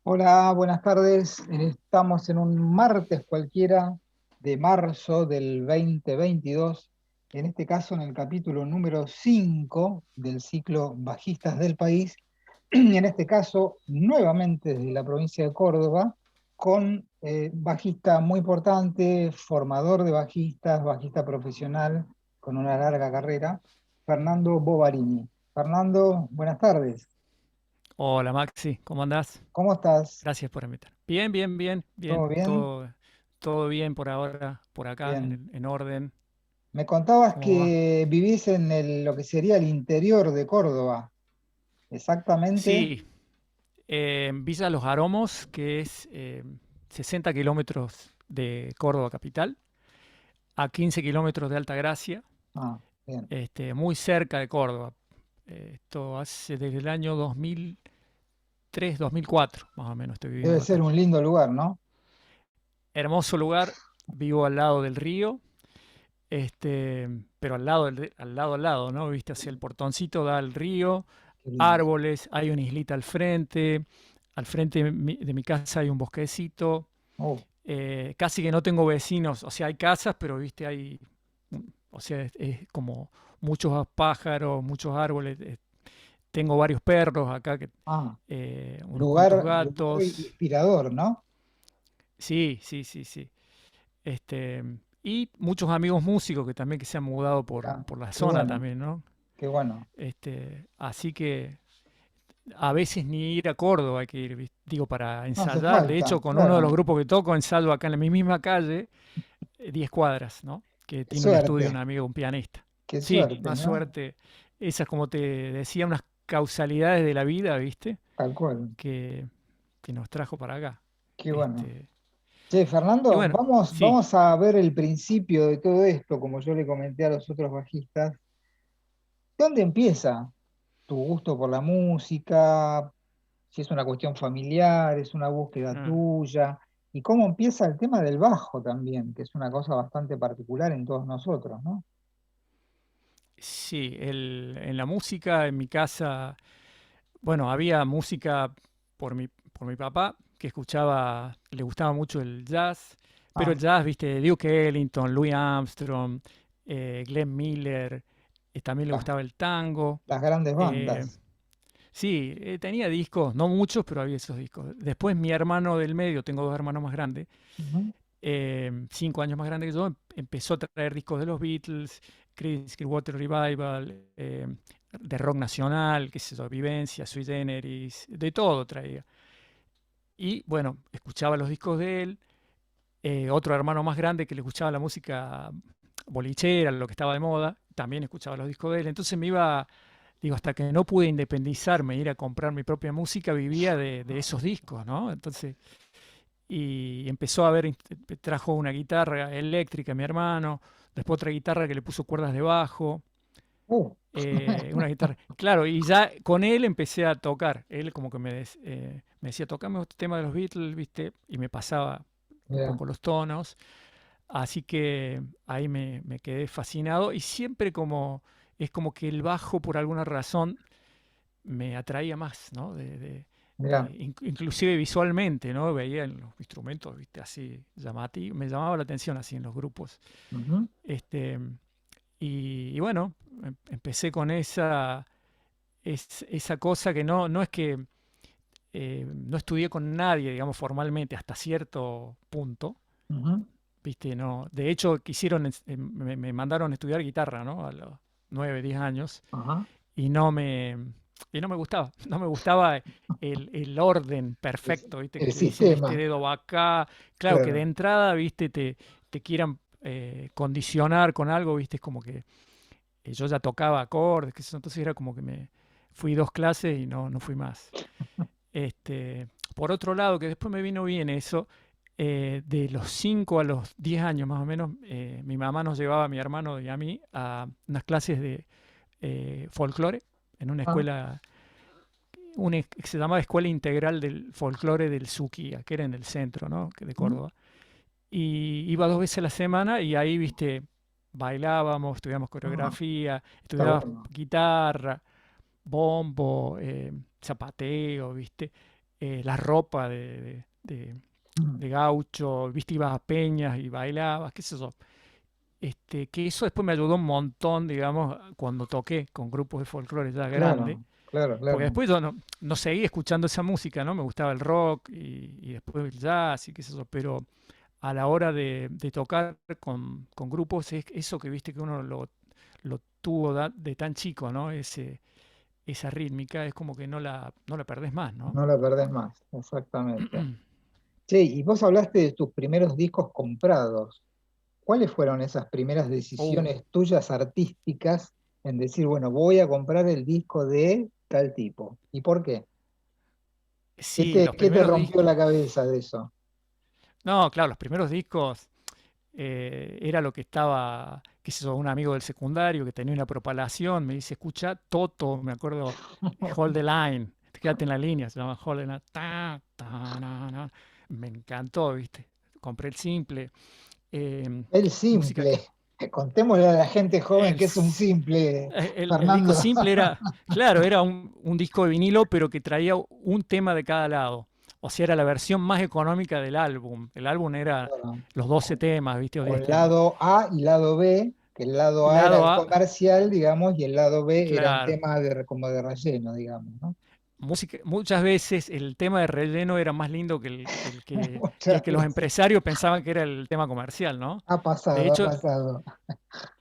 Hola, buenas tardes. Estamos en un martes cualquiera de marzo del 2022, en este caso en el capítulo número 5 del ciclo Bajistas del País, y en este caso nuevamente desde la provincia de Córdoba, con bajista muy importante, formador de bajistas, bajista profesional con una larga carrera, Fernando Bovarini. Fernando, buenas tardes. Hola Maxi, ¿cómo andás? ¿Cómo estás? Gracias por invitar. Bien, bien, bien, ¿Todo bien. bien? Todo bien por ahora, por acá, Bien. en orden. Me contabas ¿Cómo va? que vivís en lo que sería el interior de Córdoba, exactamente. Sí, en Villa Los Aromos, que es 60 kilómetros de Córdoba capital, a 15 kilómetros de Altagracia, Ah, bien. muy cerca de Córdoba. Esto hace desde el año 2003, 2004, más o menos estoy Debe viviendo ser acá. un lindo lugar, ¿no? Hermoso lugar, vivo al lado del río. Pero al lado, ¿no? Viste, hacia el portoncito da el río, Qué lindo. árboles, hay una islita al frente de mi casa hay un bosquecito, Oh, casi que no tengo vecinos, o sea, hay casas, pero viste, o sea, es como muchos pájaros, muchos árboles, tengo varios perros acá, ah, unos cuantos lugar gatos, inspirador, ¿no? sí, sí, sí, sí. Este, y muchos amigos músicos que también que se han mudado Mirá, por la qué zona bueno, también, ¿no? qué bueno. Así que a veces ni ir a Córdoba hay que ir, digo, para No hace ensayar. De hecho, falta, con uno de los claro. grupos que toco, ensayo acá en la misma calle, 10 cuadras, ¿no? Que Qué tiene un estudio, un suerte, amigo, un pianista. qué Sí, suerte, más ¿no? suerte. Esas, como te decía, unas causalidades de la vida, ¿viste? Tal cual, Que, que nos trajo para acá. qué bueno. Este, Che, y Fernando, bueno, vamos, sí. vamos a ver el principio de todo esto, como yo le comenté a los otros bajistas. ¿Dónde empieza tu gusto por la música? Si es una cuestión familiar, es una búsqueda Ah. tuya, y cómo empieza el tema del bajo también, que es una cosa bastante particular en todos nosotros, ¿no? Sí, en la música, en mi casa, bueno, había música por mi papá, que escuchaba, le gustaba mucho el jazz, pero Ah, el jazz, viste, Duke Ellington, Louis Armstrong, Glenn Miller, también le las, gustaba el tango. las grandes eh, bandas. sí, tenía discos, no muchos, pero había esos discos. Después mi hermano del medio, tengo dos hermanos más grandes, Ujú. 5 años más grande que yo, empezó a traer discos de los Beatles, Creedence Clearwater Revival, de rock nacional, qué sé yo, Vivencia, Sui Generis, de todo traía. Y bueno, escuchaba los discos de él, otro hermano más grande que le escuchaba la música bolichera, lo que estaba de moda, también escuchaba los discos de él. Entonces me iba, digo, hasta que no pude independizarme, ir a comprar mi propia música, vivía de esos discos, ¿no? Entonces y empezó a ver, trajo una guitarra eléctrica mi hermano, después otra guitarra que le puso cuerdas de bajo, Uh, una guitarra, claro, y ya con él empecé a tocar, él como que me decía, tocame este tema de los Beatles, ¿viste? Y me pasaba un Mirá, poco los tonos, así que ahí me quedé fascinado y siempre es como que el bajo por alguna razón me atraía más, ¿no? mirá. Inclusive visualmente, ¿no? Veía en los instrumentos, ¿viste? Así llamativo, me llamaba la atención así en los grupos. Ujú. Este, y bueno, empecé con esa cosa que no es que no estudié con nadie, digamos, formalmente hasta cierto punto, Ujú. ¿viste? No, de hecho, me mandaron a estudiar guitarra, ¿no? A los 9, 10 años Ajá. y no me gustaba, no me gustaba el orden perfecto, ¿viste? Que El te dicen este sistema, dedo va acá, claro que de claro. entrada, ¿viste? Te quieran condicionar con algo, ¿viste? Es como que yo ya tocaba acordes, que eso, entonces era como que me fui 2 clases y no fui más. Por otro lado, que después me vino bien eso, de los 5 a los 10 años más o menos, mi mamá nos llevaba a mi hermano y a mí a unas clases de folclore en una Ah, escuela, que se llamaba Escuela Integral del Folclore del Suquía, que era en el centro, ¿no? De ujú. Córdoba. Y iba 2 veces a la semana y ahí, viste, bailábamos, estudiamos Ah, coreografía, está estudiaba bueno. guitarra, bombo, zapateo, viste. la ropa Mm. de gaucho, viste, ibas a peñas y bailabas, qué sé yo. Que eso después me ayudó un montón, digamos, cuando toqué con grupos de folclore ya grande, Claro, claro, porque claro. después yo no seguí escuchando esa música, ¿no? Me gustaba el rock y después el jazz y qué sé yo, pero a la hora de tocar con grupos es eso que viste que uno lo tuvo de tan chico, ¿no? Esa rítmica es como que no la perdés más, ¿no? No la perdés más, exactamente. Che, y vos hablaste de tus primeros discos comprados. ¿Cuáles fueron esas primeras Uh, decisiones tuyas artísticas en decir, bueno, voy a comprar el disco de tal tipo? ¿Y por qué? sí, los Qué te primeros rompió discos. la cabeza de eso? No, claro, los primeros discos era lo que estaba, qué sé yo, un amigo del secundario que tenía una propalación, me dice, escucha Toto, me acuerdo, Hold the Line, quédate en la línea, se llama Hold the Line, na. Me encantó, ¿viste? Compré el simple, El música, simple. Contémosle a la gente joven el, que es un s- simple, el disco Fernando. simple era, claro, era un disco de vinilo, pero que traía un tema de cada lado. O sea, era la versión más económica del álbum. El álbum era Bueno, los 12 temas, ¿viste? O 10 con temas. lado A y lado B, que el lado A era Lado el A, comercial, digamos, y el lado B era un claro. tema como de relleno, digamos, ¿no? Música, muchas veces el tema de relleno era más lindo que el que Muchas los veces. empresarios pensaban que era el tema comercial, ¿no? Ha De pasado, ha hecho, pasado.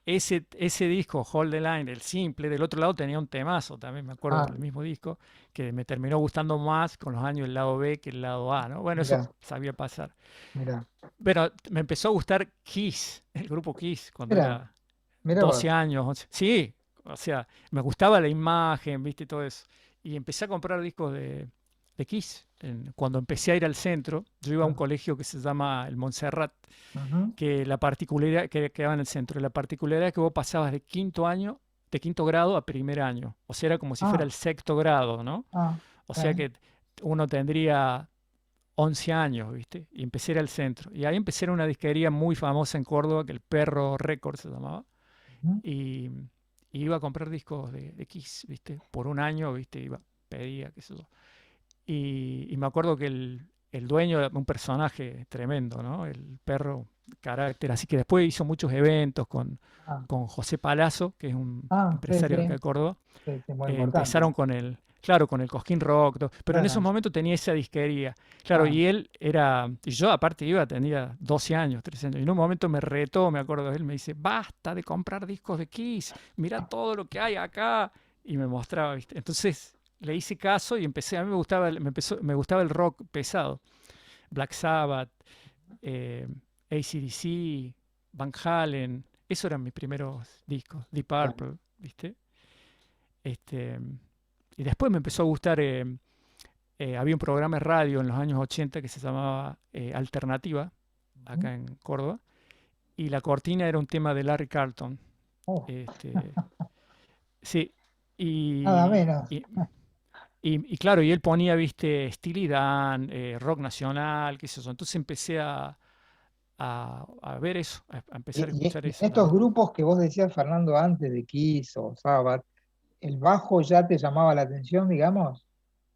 ese disco, Hold the Line, el simple, del otro lado tenía un temazo, también me acuerdo Ah, del mismo disco, que me terminó gustando más con los años el lado B que el lado A, ¿no? Bueno, eso mira, sabía pasar. mira, Pero me empezó a gustar Kiss, el grupo Kiss, cuando mira, era mira 12 vos. años, 11. Sí, o sea, me gustaba la imagen, viste, todo eso. Y empecé a comprar discos de Kiss. Cuando empecé a ir al centro, yo iba a un Ah, colegio que se llama el Montserrat, ujú. que la particularidad, que quedaba en el centro, la particularidad es que vos pasabas de quinto grado a primer año. O sea, era como si fuera el Ah, sexto grado, ¿no? ah, O sea eh, que uno tendría 11 años, ¿viste? Y empecé a ir al centro. Y ahí empecé en una disquería muy famosa en Córdoba, que el Perro Records se llamaba. ujú. Y, y iba a comprar discos de Kiss, ¿viste? Por un año, ¿viste? Pedía, qué sé yo. Y me acuerdo que el dueño era un personaje tremendo, ¿no? El perro, carácter. Así que después hizo muchos eventos Ah, con José Palazzo, que es un sí, empresario de acá sí, de Córdoba. sí, sí, muy importante. Empezaron claro, con el Cosquín Rock, pero en esos Claro. momentos tenía esa disquería. Claro, Ah, y yo aparte tenía 12 años, 13 años, y en un momento me retó, me acuerdo de él, me dice, basta de comprar discos de Kiss, mira todo lo que hay acá, y me mostraba, ¿viste? Entonces le hice caso y a mí me gustaba el rock pesado, Black Sabbath, eh, AC/DC, Van Halen, esos eran mis primeros discos, Deep claro. Purple, ¿viste? Este, y después me empezó a gustar, había un programa de radio en los años 80 que se llamaba Alternativa, Ujú. acá en Córdoba, y la cortina era un tema de Larry Carlton. Oh, Este, sí, nada y, menos. y, y claro, y él ponía, viste, Steely Dan, rock nacional, qué sé yo. Entonces empecé a ver eso, a empezar a escuchar Y en eso estos también. grupos que vos decías, Fernando, antes de Kiss o Sabbath, ¿el bajo ya te llamaba la atención, digamos?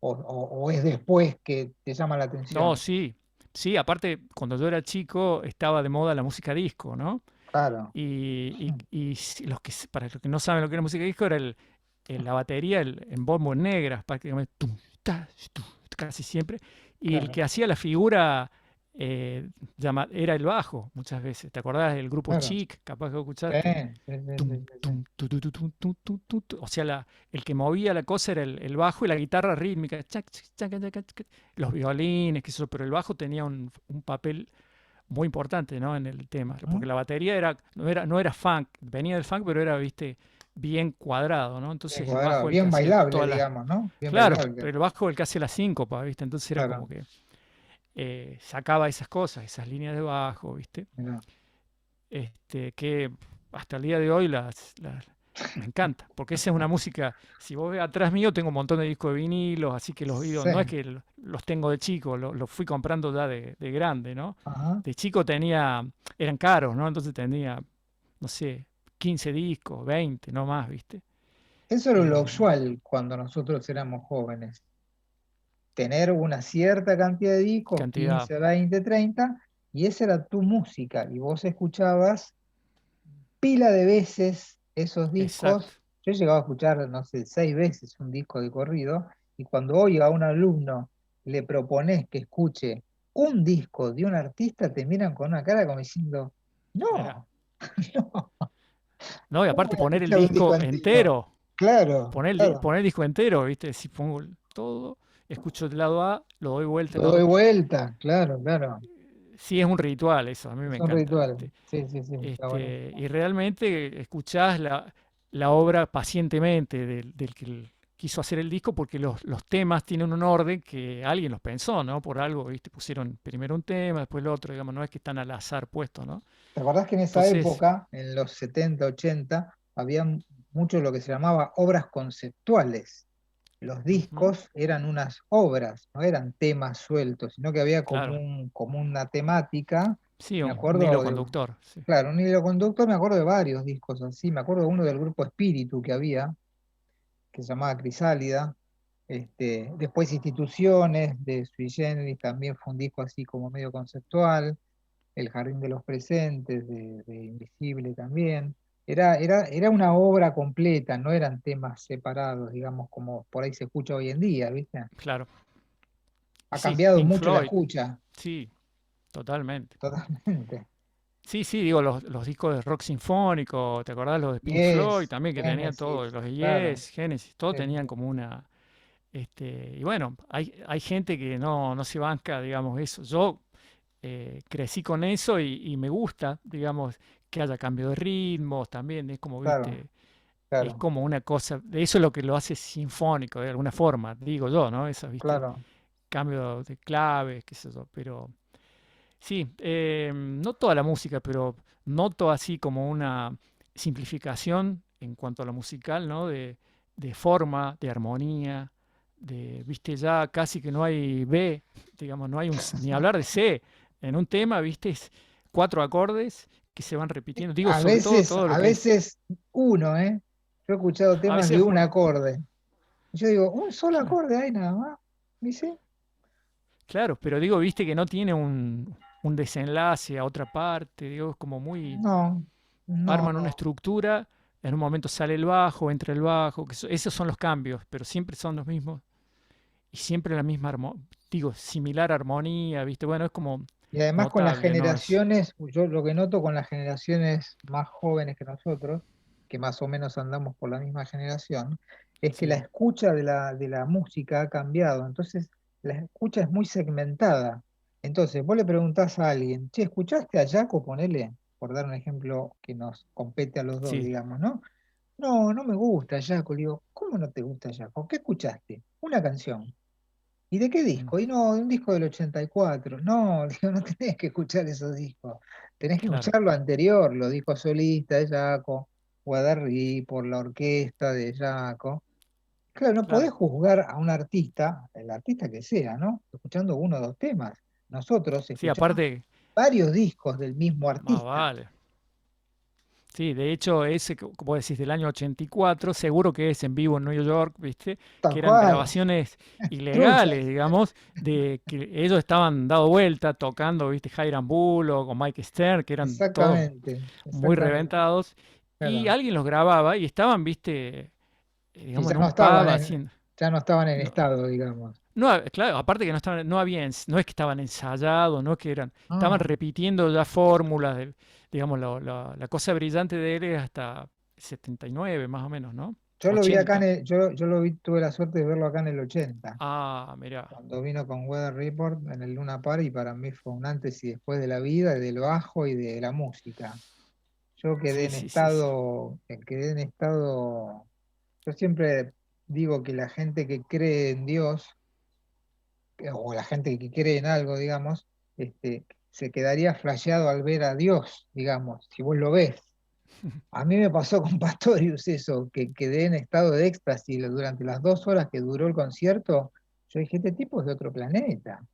O es después que te llama la No, atención? sí, sí, aparte, cuando yo era chico estaba de moda la música disco, ¿no? Claro. Para los que no saben lo que era música disco, era la batería en bombo en negras, prácticamente, casi siempre. Y el Claro, que hacía la figura era el bajo, muchas veces. ¿Te acordás del grupo claro. Chic? Capaz que Sí, escuchaste. sí, sí, Tum, sí, sí, sí. tum, tu, tu, tu, tum, tum, tum, tum, tum. O sea, el que movía la cosa era el bajo y la guitarra rítmica. Los violines, qué sé yo, pero el bajo tenía un papel muy importante, ¿no? En el tema, porque ¿Mm? la batería no era funk, venía del funk, pero era, viste, bien cuadrado, ¿no? Bien Entonces el cuadrado, bajo el que bien hacía bailable, todas las. digamos, ¿no? Bien Claro, bailable. pero el bajo el que hace la síncopa, ¿viste? Entonces era como Claro, que sacaba esas cosas, esas líneas de bajo, ¿viste? mira. Que hasta el día de hoy me encanta, porque esa es una música, si vos ves atrás mío, tengo un montón de discos de vinilos, así que los videos, Sí, no es que los tengo de chico, los fui comprando ya de grande, ¿no? ajá. De chico eran caros, ¿no? Entonces tenía, no sé, 15 discos, 20 no más, ¿viste? Eso era lo Eh, usual cuando nosotros éramos jóvenes. tener una cierta cantidad de discos, Cantidad. 15, 20, 30, y esa era tu música, y vos escuchabas pila de veces esos Exacto. discos. Yo he llegado a escuchar, no sé, 6 veces un disco de corrido, y cuando hoy a un alumno le propones que escuche un disco de un artista, te miran con una cara como diciendo, Mira. no, no, No, y ¿cómo aparte voy a poner el escuchar un disco disco entero? entero. Claro, claro. Poner el disco entero, ¿viste? Si pongo todo, escucho el lado A, lo doy vuelta Lo al lado doy B. vuelta, claro, claro. Sí, es un ritual eso, a mí me Es un encanta, ritual. ¿viste? Sí, sí, sí, está bueno. Y realmente escuchás la obra pacientemente del que quiso hacer el disco porque los temas tienen un orden que alguien los pensó, ¿no? Por algo, ¿viste? Pusieron primero un tema, después el otro, digamos, no es que están al azar puestos, ¿no? ¿Te acordás que en esa Entonces, época, en los 70, 80, había mucho lo que se llamaba obras conceptuales? Los ujú, discos eran unas obras, no eran temas sueltos, sino que había claro, como una temática. sí, Me un hilo acuerdo de, conductor, sí. claro, un hilo conductor, me acuerdo de varios discos así. Me acuerdo de uno del grupo Espíritu que había, que se llamaba Crisálida. Después Instituciones de Sui Generis, también fue un disco así como medio conceptual. El Jardín de los Presentes, de Invisible también. Era una obra completa, no eran temas separados, digamos, como por ahí se escucha hoy en día, ¿viste? Claro. Ha Sí, cambiado Pink mucho la Floyd, escucha, sí, totalmente. totalmente. Sí, sí, digo, los discos de rock sinfónico, ¿te acordás los de Pink Floyd Yes, también que tenían todo, Genesis, los de claro. Yes, Genesis, todo Sí, tenían sí, como una, y bueno, hay gente que no se banca, digamos, eso. Yo crecí con eso y me gusta, digamos, que haya cambio de ritmos también, es como, claro, viste, es claro, como una cosa, eso es lo que lo hace sinfónico de alguna forma, digo yo, ¿no? Esas, viste, claro. cambio de claves, qué sé yo, pero sí, no toda la música, pero noto así como una simplificación en cuanto a lo musical, ¿no? De forma, de armonía, viste, ya casi que no hay B, digamos, no hay ni hablar de C. En un tema, viste, es 4 acordes que se van repitiendo. Digo, sobre todo todo lo A que es, veces uno, ¿eh? Yo he escuchado a temas de veces un uno, acorde. Y yo digo, un solo claro, acorde hay nada más. Dice, claro, pero digo, viste que no tiene un desenlace a otra parte, digo, es como muy no, no, arman una no. estructura, en un momento sale el bajo, entra el bajo, esos son los cambios, pero siempre son los mismos y siempre la misma, digo, similar armonía, ¿viste? Bueno, es como Y además con las notable, ¿no? Es, generaciones, yo lo que noto con las generaciones más jóvenes que nosotros, que más o menos andamos por la misma generación, es que la sí, escucha de la música ha cambiado. Entonces, la escucha es muy segmentada. Entonces, vos le preguntás a alguien, che, ¿escuchaste a Jaco? Ponele, por dar un ejemplo que nos compete a los dos, sí, digamos, ¿no? No, no me gusta Jaco. Le digo, ¿cómo no te gusta Jaco? ¿Qué escuchaste? Una canción. ¿Y de qué mm, disco? Y no, de un disco del 84. No, digo, no tenés que escuchar esos discos. Tenés que claro, escuchar lo anterior, los discos solistas de Jaco, Guadarrí, por la orquesta de Jaco. Claro, no podés claro. juzgar a un artista, el artista que sea, ¿no? Escuchando uno o dos temas. Nosotros Sí, escuchamos aparte, varios discos del mismo más artista. vale. Sí, de hecho, ese, como decís, del año 84, seguro que es en vivo en New York, ¿viste? Tal Que eran cual, grabaciones truchas. ilegales, digamos, de que ellos estaban dado vuelta tocando, ¿viste? Hiram Bullock o Mike Stern, que eran todos Exactamente, muy exactamente. reventados, y Claro. alguien los grababa y estaban, ¿viste? Y Digamos, en un pub haciendo... ya no estaban en No, estado, digamos. no, claro, aparte que no estaban, no había, no es que estaban ensayados, no es que eran, estaban No. repitiendo ya fórmulas, digamos, la cosa brillante de él es hasta 79 más o menos, ¿no? Yo lo vi acá 80. yo lo vi, tuve la suerte de verlo acá en el 80, Ah, mirá. cuando vino con Weather Report en el Luna Park, y para mí fue un antes y después de la vida, y del bajo y de la música. Yo Sí, sí, sí, sí. quedé en estado, yo siempre digo que la gente que cree en Dios, o la gente que cree en algo, digamos, se quedaría flasheado al ver a Dios, digamos, si vos lo ves. A mí me pasó con Pastorius eso, que quedé en estado de éxtasis durante las 2 horas que duró el concierto. Yo dije, este tipo es de otro planeta.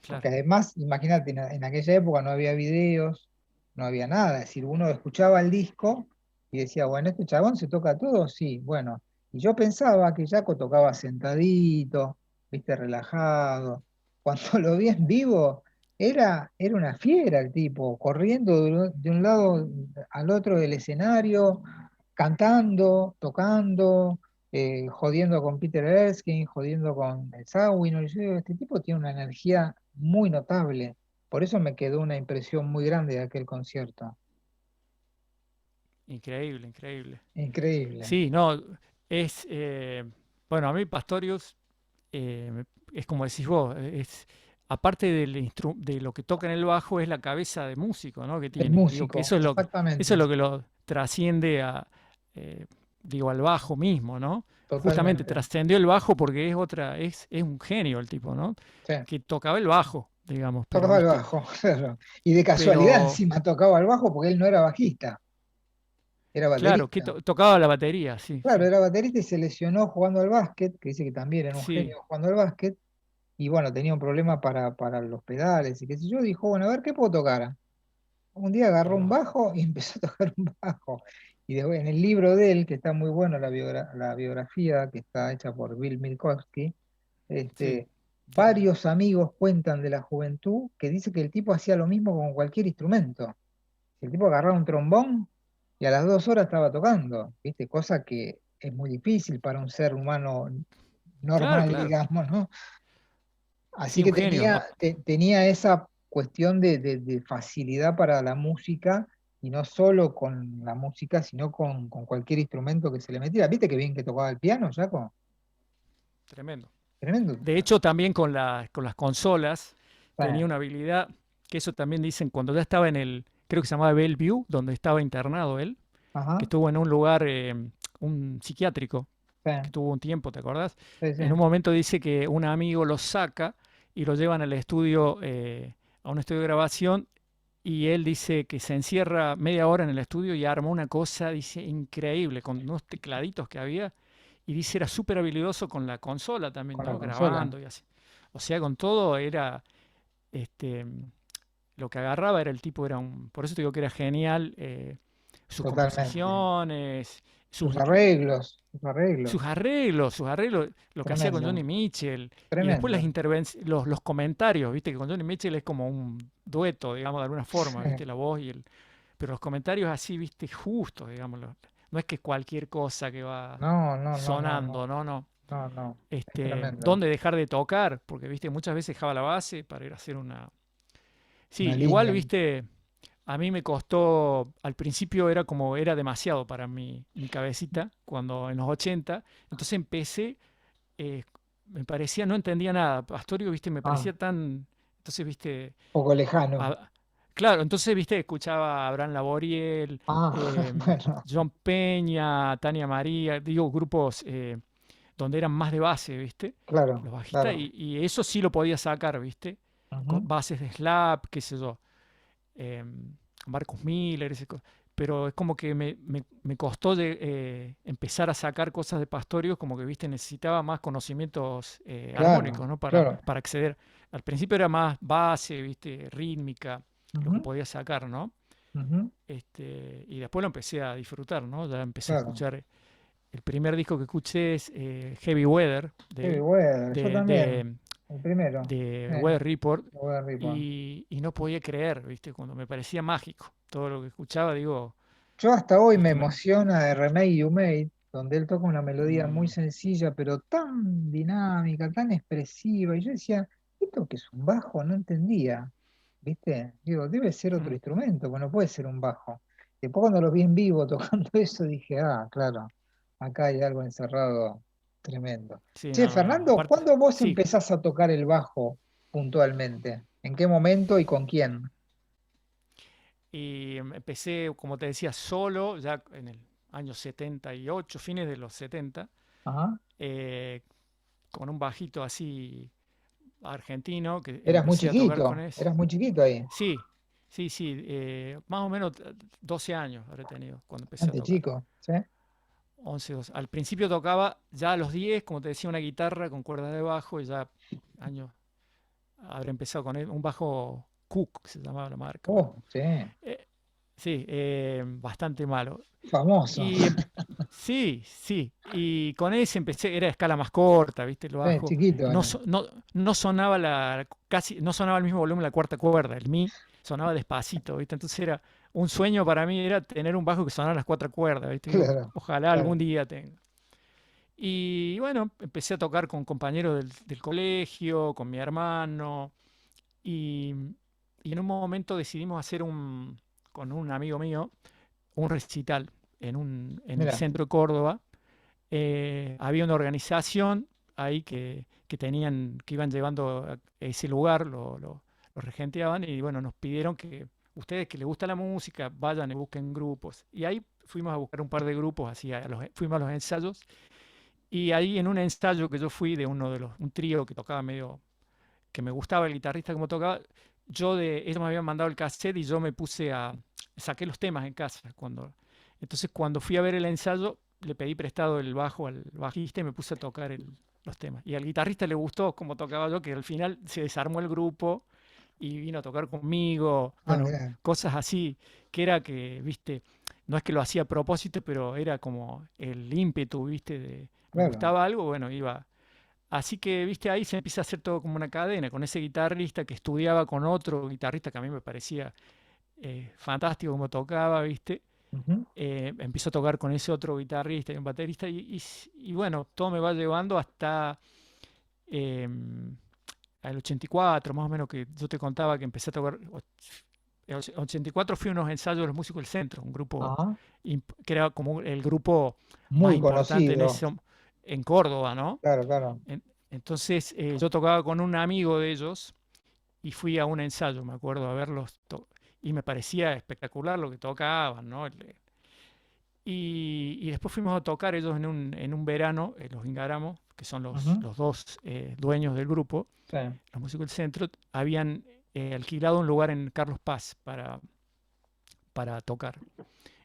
Porque Claro, además, imagínate, en aquella época no había videos, no había nada. Es decir, uno escuchaba el disco y decía, bueno, este chabón se toca todo, sí, bueno. Y yo pensaba que Jaco tocaba sentadito, viste, relajado. Cuando lo vi en vivo, era una fiera el tipo, corriendo de un lado al otro del escenario, cantando, tocando, jodiendo con Peter Erskine, jodiendo con el Zawinul. Yo digo, este tipo tiene una energía muy notable. Por eso me quedó una impresión muy grande de aquel concierto. Increíble, increíble. Increíble. Sí, no, es, bueno, a mí Pastorius es como decís vos, aparte de lo que toca en el bajo, es la cabeza de músico, ¿no? Que El tiene. Digo que músico, eso es exactamente, lo que lo trasciende eh, digo, al bajo mismo, ¿no? Justamente totalmente. trascendió el bajo porque es un genio el tipo, ¿no? Sí. Que tocaba el bajo, digamos, pero, Tocaba el ¿viste? bajo, claro. Y de casualidad Pero, encima tocaba el bajo porque él no era bajista, era claro, que baterista. tocaba la batería, sí, Claro, sí, era baterista y se lesionó jugando al básquet, que dice que también era un sí, genio jugando al básquet, y bueno, tenía un problema para los pedales y qué sé yo, dijo, bueno, a ver qué puedo tocar. Un día agarró el un bajo, bajo y empezó a tocar un bajo. Y en el libro de él, que está muy bueno, la biografía que está hecha por Bill Milkowski, sí, este, tremendo. varios amigos cuentan de la juventud que dice que el tipo hacía lo mismo con cualquier instrumento. El tipo agarraba un trombón y a las 2 horas estaba tocando, ¿viste? Cosa que es muy difícil para un ser humano Claro, normal, claro. digamos, ¿no? Así Sí, que un genio. tenía esa cuestión de facilidad para la música, y no solo con la música, sino con cualquier instrumento que se le metiera. ¿Viste qué bien que tocaba el piano, Jaco? Tremendo. Tremendo. De hecho, también con las consolas tenía Bueno, una habilidad, que eso también dicen, cuando ya estaba creo que se llamaba Bellevue, donde estaba internado él, que ajá, estuvo en un lugar, un psiquiátrico, sí, que tuvo un tiempo, ¿te acordás? sí, sí. En un momento dice que un amigo lo saca y lo llevan al estudio, a un estudio de grabación, y él dice que se encierra media hora en el estudio y arma una cosa, dice, increíble, con unos tecladitos que había, y dice, era súper habilidoso con la consola también, Con la ¿no? consola. Grabando y así. O sea, con todo era, este, lo que agarraba era el tipo, por eso te digo que era genial, sus Totalmente. composiciones, Sus sus, arreglos, sus arreglos. sus arreglos, lo que hacía con Tremendo, Johnny Mitchell, y después tremendo. los comentarios, viste, que con Johnny Mitchell es como un dueto, digamos, de alguna forma, Sí. viste, la voz y pero los comentarios así, viste, justos, digamos, no es que cualquier cosa que va No, no, no, no, sonando, no, no, no. no, no. Es tremendo. Dónde dejar de tocar, porque, viste, muchas veces dejaba la base para ir a hacer una... Una Sí, igual, línea. viste, a mí me costó, al principio era demasiado para mi cabecita, cuando en los 80 entonces empecé, eh, me parecía, no entendía nada, Pastorio, viste, me Ah, parecía tan, entonces, viste, poco lejano. a- claro, entonces, viste, escuchaba a Abraham Laboriel, Ah, bueno, John Peña, Tania María, digo, grupos donde eran más de base, viste, claro, los bajistas, claro. y eso sí lo podía sacar, viste, con Ujú. bases de slap, qué sé yo, eh, Marcus Miller, pero es como que me costó empezar a sacar cosas de Pastorius, como que, viste, necesitaba más conocimientos Claro, armónicos, ¿no? claro. Para acceder. Al principio era más base, viste, rítmica, lo que Ujú, podía sacar, ¿no? ujú, Y después lo empecé a disfrutar, ¿no? Ya empecé a claro. escuchar. El primer disco que escuché es Heavy Weather Heavy de él, Weather, yo de, también. de, El primero. de Weather Report, Weather Report. y no podía creer, ¿viste? Cuando me parecía mágico todo lo que escuchaba, digo, Yo hasta hoy me ¿viste? emociona de Remake You Made, donde él toca una melodía muy Mm, sencilla, pero tan dinámica, tan expresiva. Y yo decía, ¿esto que es un bajo? No entendía. ¿Viste? Digo, debe ser otro mm, instrumento, pues no puede ser un bajo. Después cuando lo vi en vivo tocando eso, dije, ah, claro, acá hay algo encerrado tremendo. sí, Che, no, no. Fernando, Aparte, ¿cuándo vos sí, empezás a tocar el bajo puntualmente? ¿En qué momento y con quién? y empecé, como te decía, solo, ya en el año 78, fines de los 70, Ajá. eh, con un bajito así argentino, que empecé a tocar con ese. Eras muy chiquito ahí. Sí, sí, sí, más o menos 12 años habré tenido cuando empecé a Bastante tocar. chico, ¿sí? 11, 12. Al principio tocaba ya a los 10, como te decía, una guitarra con cuerdas de bajo, y ya años habré empezado con un bajo Cook, que se llamaba la marca. Bueno, Sí. Eh, sí, bastante malo. Famoso. Y sí, sí, y con ese empecé, era de escala más corta, ¿viste? El bajo. Chiquito No, era. no sonaba casi, no sonaba al mismo volumen la cuarta cuerda, el mi sonaba despacito, ¿viste? Entonces era un sueño para mí, era tener un bajo que sonara las cuatro cuerdas, ¿viste? Digo, Claro, ojalá algún claro. día tenga. Y bueno, empecé a tocar con compañeros del colegio, con mi hermano, y, y en un momento decidimos hacer con un amigo mío, un recital en el Mira, centro de Córdoba. Había una organización ahí que iban llevando a ese lugar, lo regenteaban y bueno, nos pidieron que ustedes que les gusta la música, vayan y busquen grupos. Y ahí fuimos a buscar un par de grupos, así, fuimos a los ensayos y ahí en un ensayo que yo fui de un trío que tocaba medio, que me gustaba el guitarrista como tocaba, ellos me habían mandado el cassette y yo saqué los temas en casa. Entonces cuando fui a ver el ensayo, le pedí prestado el bajo al bajista y me puse a tocar los temas. Y al guitarrista le gustó como tocaba yo, que al final se desarmó el grupo y vino a tocar conmigo. Bueno, mira, cosas así, que era que, viste, no es que lo hacía a propósito, pero era como el ímpetu, viste, me claro. gustaba algo, bueno, iba. Así que, viste, ahí se empieza a hacer todo como una cadena, con ese guitarrista que estudiaba con otro guitarrista que a mí me parecía fantástico como tocaba, viste. Ujú. Empiezo a tocar con ese otro guitarrista y un baterista y bueno, todo me va llevando hasta em, al 84, más o menos, que yo te contaba que empecé a tocar. En el 84 fui a unos ensayos de los músicos del centro, un grupo Ajá. que era como el grupo más Muy importante conocido. en Córdoba, ¿no? Claro, claro. Entonces yo tocaba con un amigo de ellos y fui a un ensayo, me acuerdo, a verlos y me parecía espectacular lo que tocaban, ¿no? Y después fuimos a tocar ellos en un verano, los Ingaramos, que son Ujú. los dos dueños del grupo, Sí. los músicos del centro, habían alquilado un lugar en Carlos Paz para tocar.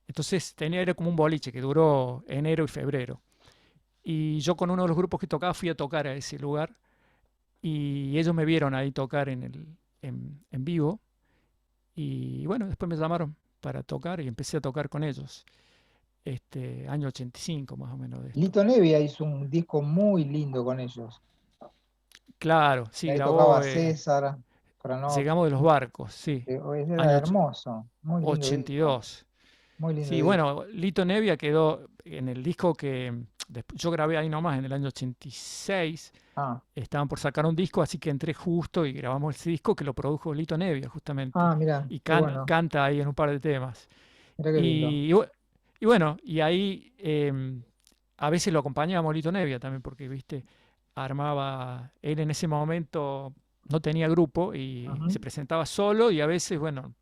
Entonces era como un boliche que duró enero y febrero. Y yo con uno de los grupos que tocaba fui a tocar a ese lugar y ellos me vieron ahí tocar en vivo y bueno, después me llamaron para tocar y empecé a tocar con ellos. Año 85 más o menos de esto. Lito Nevia hizo un disco muy lindo con ellos. Claro, Y sí, ahí grabó tocaba César, Franov. Llegamos de los barcos, sí, Era año hermoso. Muy lindo disco. 82. Muy lindo Sí, disco. bueno, Lito Nevia quedó en el disco que yo grabé ahí nomás en el año 86. Ah, Estaban por sacar un disco, así que entré justo y grabamos ese disco que lo produjo Lito Nevia justamente. mira, Y qué bueno. canta ahí en un par de temas. Mira qué lindo. Y bueno, y ahí a veces lo acompañaba Lito Nevia también, porque, viste, él en ese momento no tenía grupo y se Ujú. presentaba solo y a veces, bueno,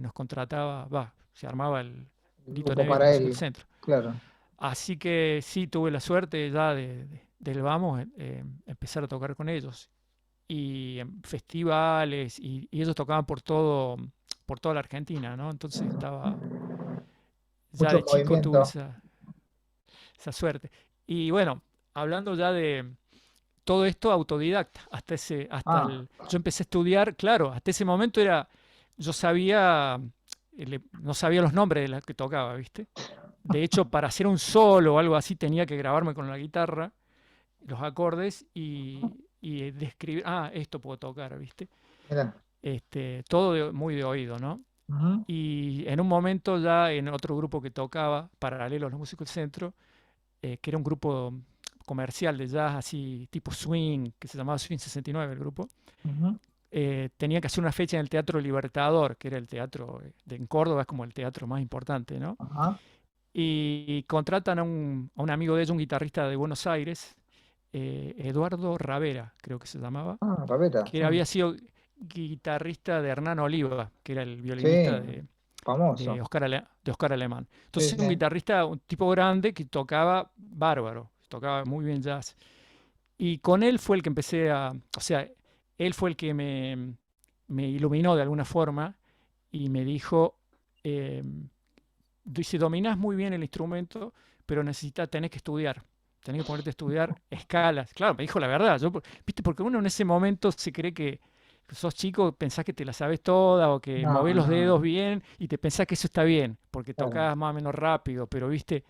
nos contrataba, se armaba el El Lito grupo Nevia y los para músicos del él, centro. claro. Así que sí, tuve la suerte ya del Vamos, empezar a tocar con ellos. Y en festivales, y ellos tocaban por toda la Argentina, ¿no? Entonces ya Mucho de chico tuve movimiento. esa suerte. Y bueno, hablando ya de todo esto autodidacta, Ah, yo empecé a estudiar, claro, hasta ese momento yo sabía, no sabía los nombres de las que tocaba, ¿viste? De hecho, para hacer un solo o algo así tenía que grabarme con la guitarra, los acordes y describir, esto puedo tocar, ¿viste? mira. Todo muy de oído, ¿no? Ujú. Y en un momento ya en otro grupo que tocaba, paralelo a los músicos del centro, que era un grupo comercial de jazz así tipo swing, que se llamaba Swing 69 el grupo, Ujú. tenía que hacer una fecha en el Teatro Libertador, que era el teatro en Córdoba, es como el teatro más importante, ¿no? Ajá. Y contratan a un amigo de ellos, un guitarrista de Buenos Aires, Eduardo Ravera, creo que se llamaba, Rabeta, que sí. había sido guitarrista de Hernán Oliva, que era el Sí, violinista famoso. de Oscar Alemán. Sí, Entonces un sí. guitarrista, un tipo grande que tocaba bárbaro, tocaba muy bien jazz. Y con él fue el que o sea, él fue el que me iluminó de alguna forma y me dijo, eh, dice, dominás muy bien el instrumento, pero tenés que estudiar. Tenés que ponerte a estudiar escalas. Claro, me dijo la verdad. Viste, porque uno en ese momento se cree que sos chico, pensás que te la sabes toda o que No, movés los no, dedos bien y te pensás que eso está bien, porque claro. tocás más o menos rápido, pero viste,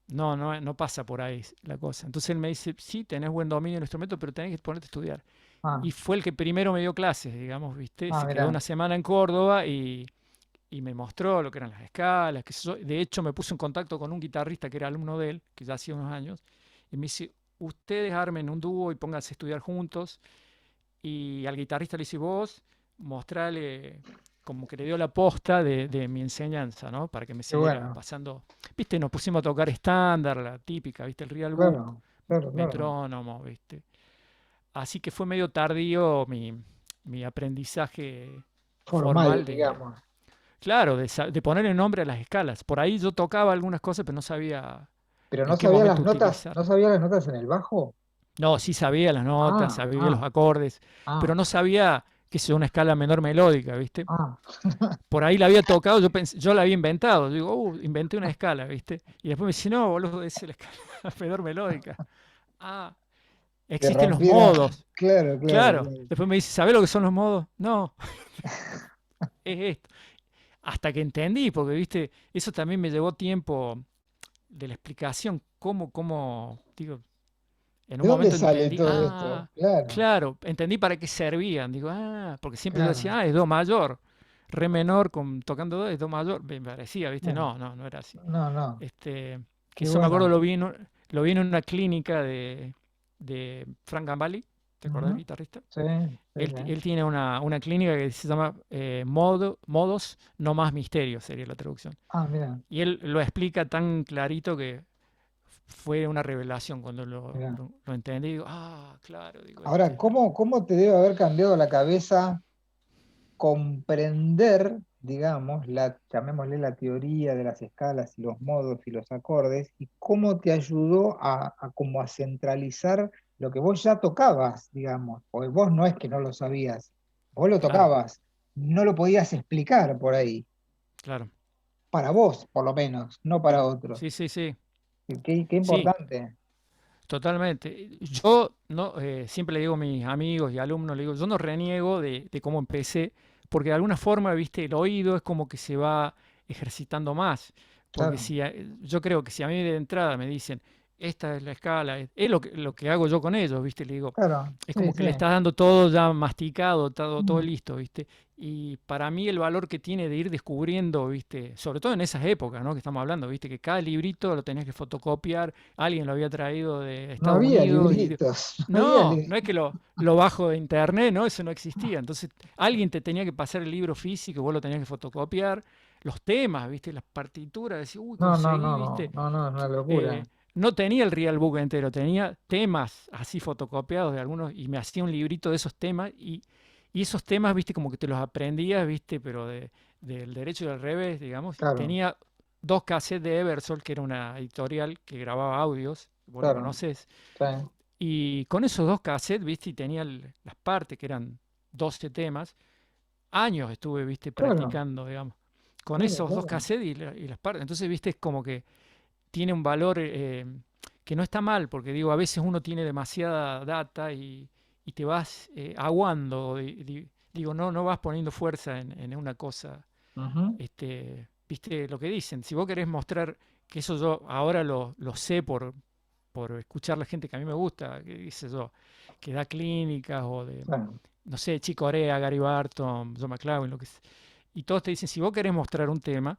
no pasa por ahí la cosa. Entonces él me dice, sí, tenés buen dominio del instrumento, pero tenés que ponerte a estudiar. Ah, Y fue el que primero me dio clases, digamos, viste, se quedó mirá, una semana en Córdoba y me mostró lo que eran las escalas, qué sé yo. De hecho, me puso en contacto con un guitarrista que era alumno de él, que ya hacía unos años, y me dice, ustedes armen un dúo y pónganse a estudiar juntos. Y al guitarrista le dice, vos mostrale como que le dio la posta de mi enseñanza, ¿no? Para que me qué siguiera bueno, pasando. Viste, nos pusimos a tocar estándar, la típica, ¿viste? El real book, claro, claro, claro. metrónomo, ¿viste? Así que fue medio tardío mi aprendizaje Formal, formal de, digamos. claro, de ponerle nombre a las escalas. Por ahí yo tocaba algunas cosas, pero no sabía Pero en no qué sabía las momento notas, utilizar. no sabía las notas en el bajo. No, sí sabía las notas, Ah, sabía los ah, acordes, pero ah, no sabía que sea una escala menor melódica, ¿viste? ah. Por ahí la había tocado, yo la había inventado. Digo, inventé una escala, ¿viste? Y después me dice, no, boludo, es la escala menor melódica. Ah, Te existen los rompieron. modos. Claro, claro, Claro. claro. Después me dice, ¿sabés lo que son los modos? No, es esto. Hasta que entendí, porque, ¿viste? Eso también me llevó tiempo de la explicación, digo, en un ¿De dónde momento sale entendí, todo esto? ah, Claro, claro, entendí para qué servían. Digo, porque siempre yo claro. decía, es do mayor, re menor tocando do, es do mayor. Me parecía, ¿viste? Bueno, No era así. no, no. Este, que Qué eso me acuerdo, bueno. lo vi en una clínica de Frank Gambale, ¿te acordás, el Ujú. guitarrista? Sí, sí, sí. Él tiene una clínica que se llama Modos, no más misterios, sería la traducción. Ah, mira, Y él lo explica tan clarito que fue una revelación cuando mira. lo entendí. Digo, claro, digo, Ahora, ¿cómo te debe haber cambiado la cabeza comprender, digamos, llamémosle la teoría de las escalas y los modos y los acordes, y cómo te ayudó a como a centralizar lo que vos ya tocabas, digamos, porque vos no es que no lo sabías, vos lo claro, tocabas, no lo podías explicar por ahí, claro. para vos por lo menos, no para otros. Sí, sí, sí. Qué Sí, importante. totalmente. Yo no, siempre le digo a mis amigos y alumnos, le digo, yo no reniego de cómo empecé, porque de alguna forma, viste, el oído es como que se va ejercitando más. Porque Claro, yo creo que si a mí de entrada me dicen, esta es la escala, es lo que hago yo con ellos, viste, le digo, claro, es sí, como que sí. le estás dando todo ya masticado, todo Mm, listo, viste. Y para mí el valor que tiene de ir descubriendo, viste, sobre todo en esas épocas, ¿no? Que estamos hablando, viste, que cada librito lo tenías que fotocopiar, alguien lo había traído de no Estados había Unidos libritos, no había no es que lo bajo de internet, ¿no? Eso no existía. Entonces, alguien te tenía que pasar el libro físico, vos lo tenías que fotocopiar, los temas, viste, las partituras, decís, uy, no, no, conseguí, no, no, viste. no, no, es una Eh, locura. no tenía el real book entero, tenía temas así fotocopiados de algunos y me hacía un librito de esos temas y esos temas, viste, como que te los aprendías, viste, pero del derecho y del revés, digamos. Claro, Tenía dos cassettes de Eversol, que era una editorial que grababa audios, vos la claro, conocés, sí. y con esos dos cassettes, viste, y tenía las partes, que eran 12 temas, años estuve, viste, Claro, practicando, digamos, con claro, esos dos claro. cassettes y las partes. Entonces, viste, es como que tiene un valor que no está mal, porque digo, a veces uno tiene demasiada data y te vas aguando, digo, no vas poniendo fuerza en una cosa, Ujú, viste lo que dicen, si vos querés mostrar que eso yo ahora lo sé por escuchar la gente que a mí me gusta, que dice yo, que da clínicas o de, claro, no sé, Chico Corea, Gary Barton, John McCloud, y todos te dicen, si vos querés mostrar un tema,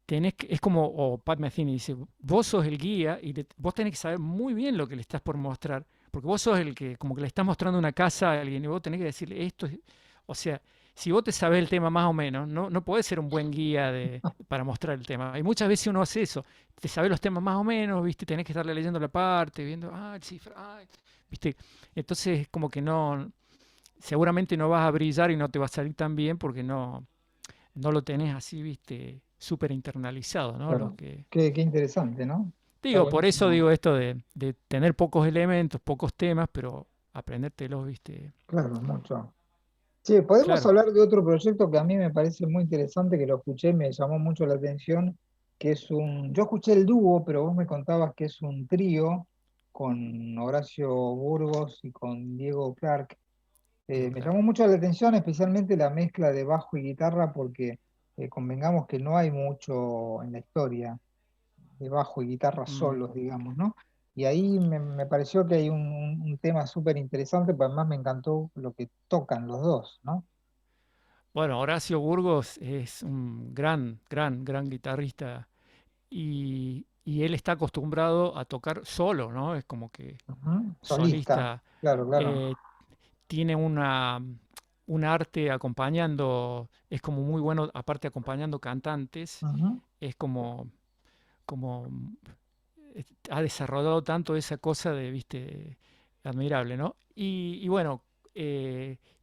es como, o Pat Metheny dice, vos sos el guía y vos tenés que saber muy bien lo que le estás por mostrar, porque vos sos el que, como que le estás mostrando una casa a alguien y vos tenés que decirle esto, o sea, si vos te sabés el tema más o menos, no podés ser un buen guía para mostrar el tema. Y muchas veces uno hace eso, te sabés los temas más o menos, viste, tenés que estarle leyendo la parte, viendo, el cifra, viste, entonces como que seguramente no vas a brillar y no te va a salir tan bien porque no lo tenés así, viste, súper internalizado, ¿no? Lo claro. que Qué interesante, ¿no? Está digo, por eso buenísimo. digo esto de tener pocos elementos, pocos temas, pero aprendértelos, viste, Claro, mucho. Sí, podemos claro, hablar de otro proyecto que a mí me parece muy interesante, que lo escuché, me llamó mucho la atención, que es yo escuché el dúo, pero vos me contabas que es un trío con Horacio Burgos y con Diego Clark, Me claro. llamó mucho la atención, especialmente la mezcla de bajo y guitarra, porque convengamos que no hay mucho en la historia de bajo y guitarra Mm. solos, digamos, ¿no? Y ahí me pareció que hay un tema súper interesante, pero además me encantó lo que tocan los dos, ¿no? Bueno, Horacio Burgos es un gran guitarrista y él está acostumbrado a tocar solo, ¿no? Es como que Ujú. Solista, solista, claro, claro. eh, tiene un arte acompañando, es como muy bueno, aparte acompañando cantantes, Ujú. es como ha desarrollado tanto esa cosa de, viste, admirable, ¿no? Y bueno,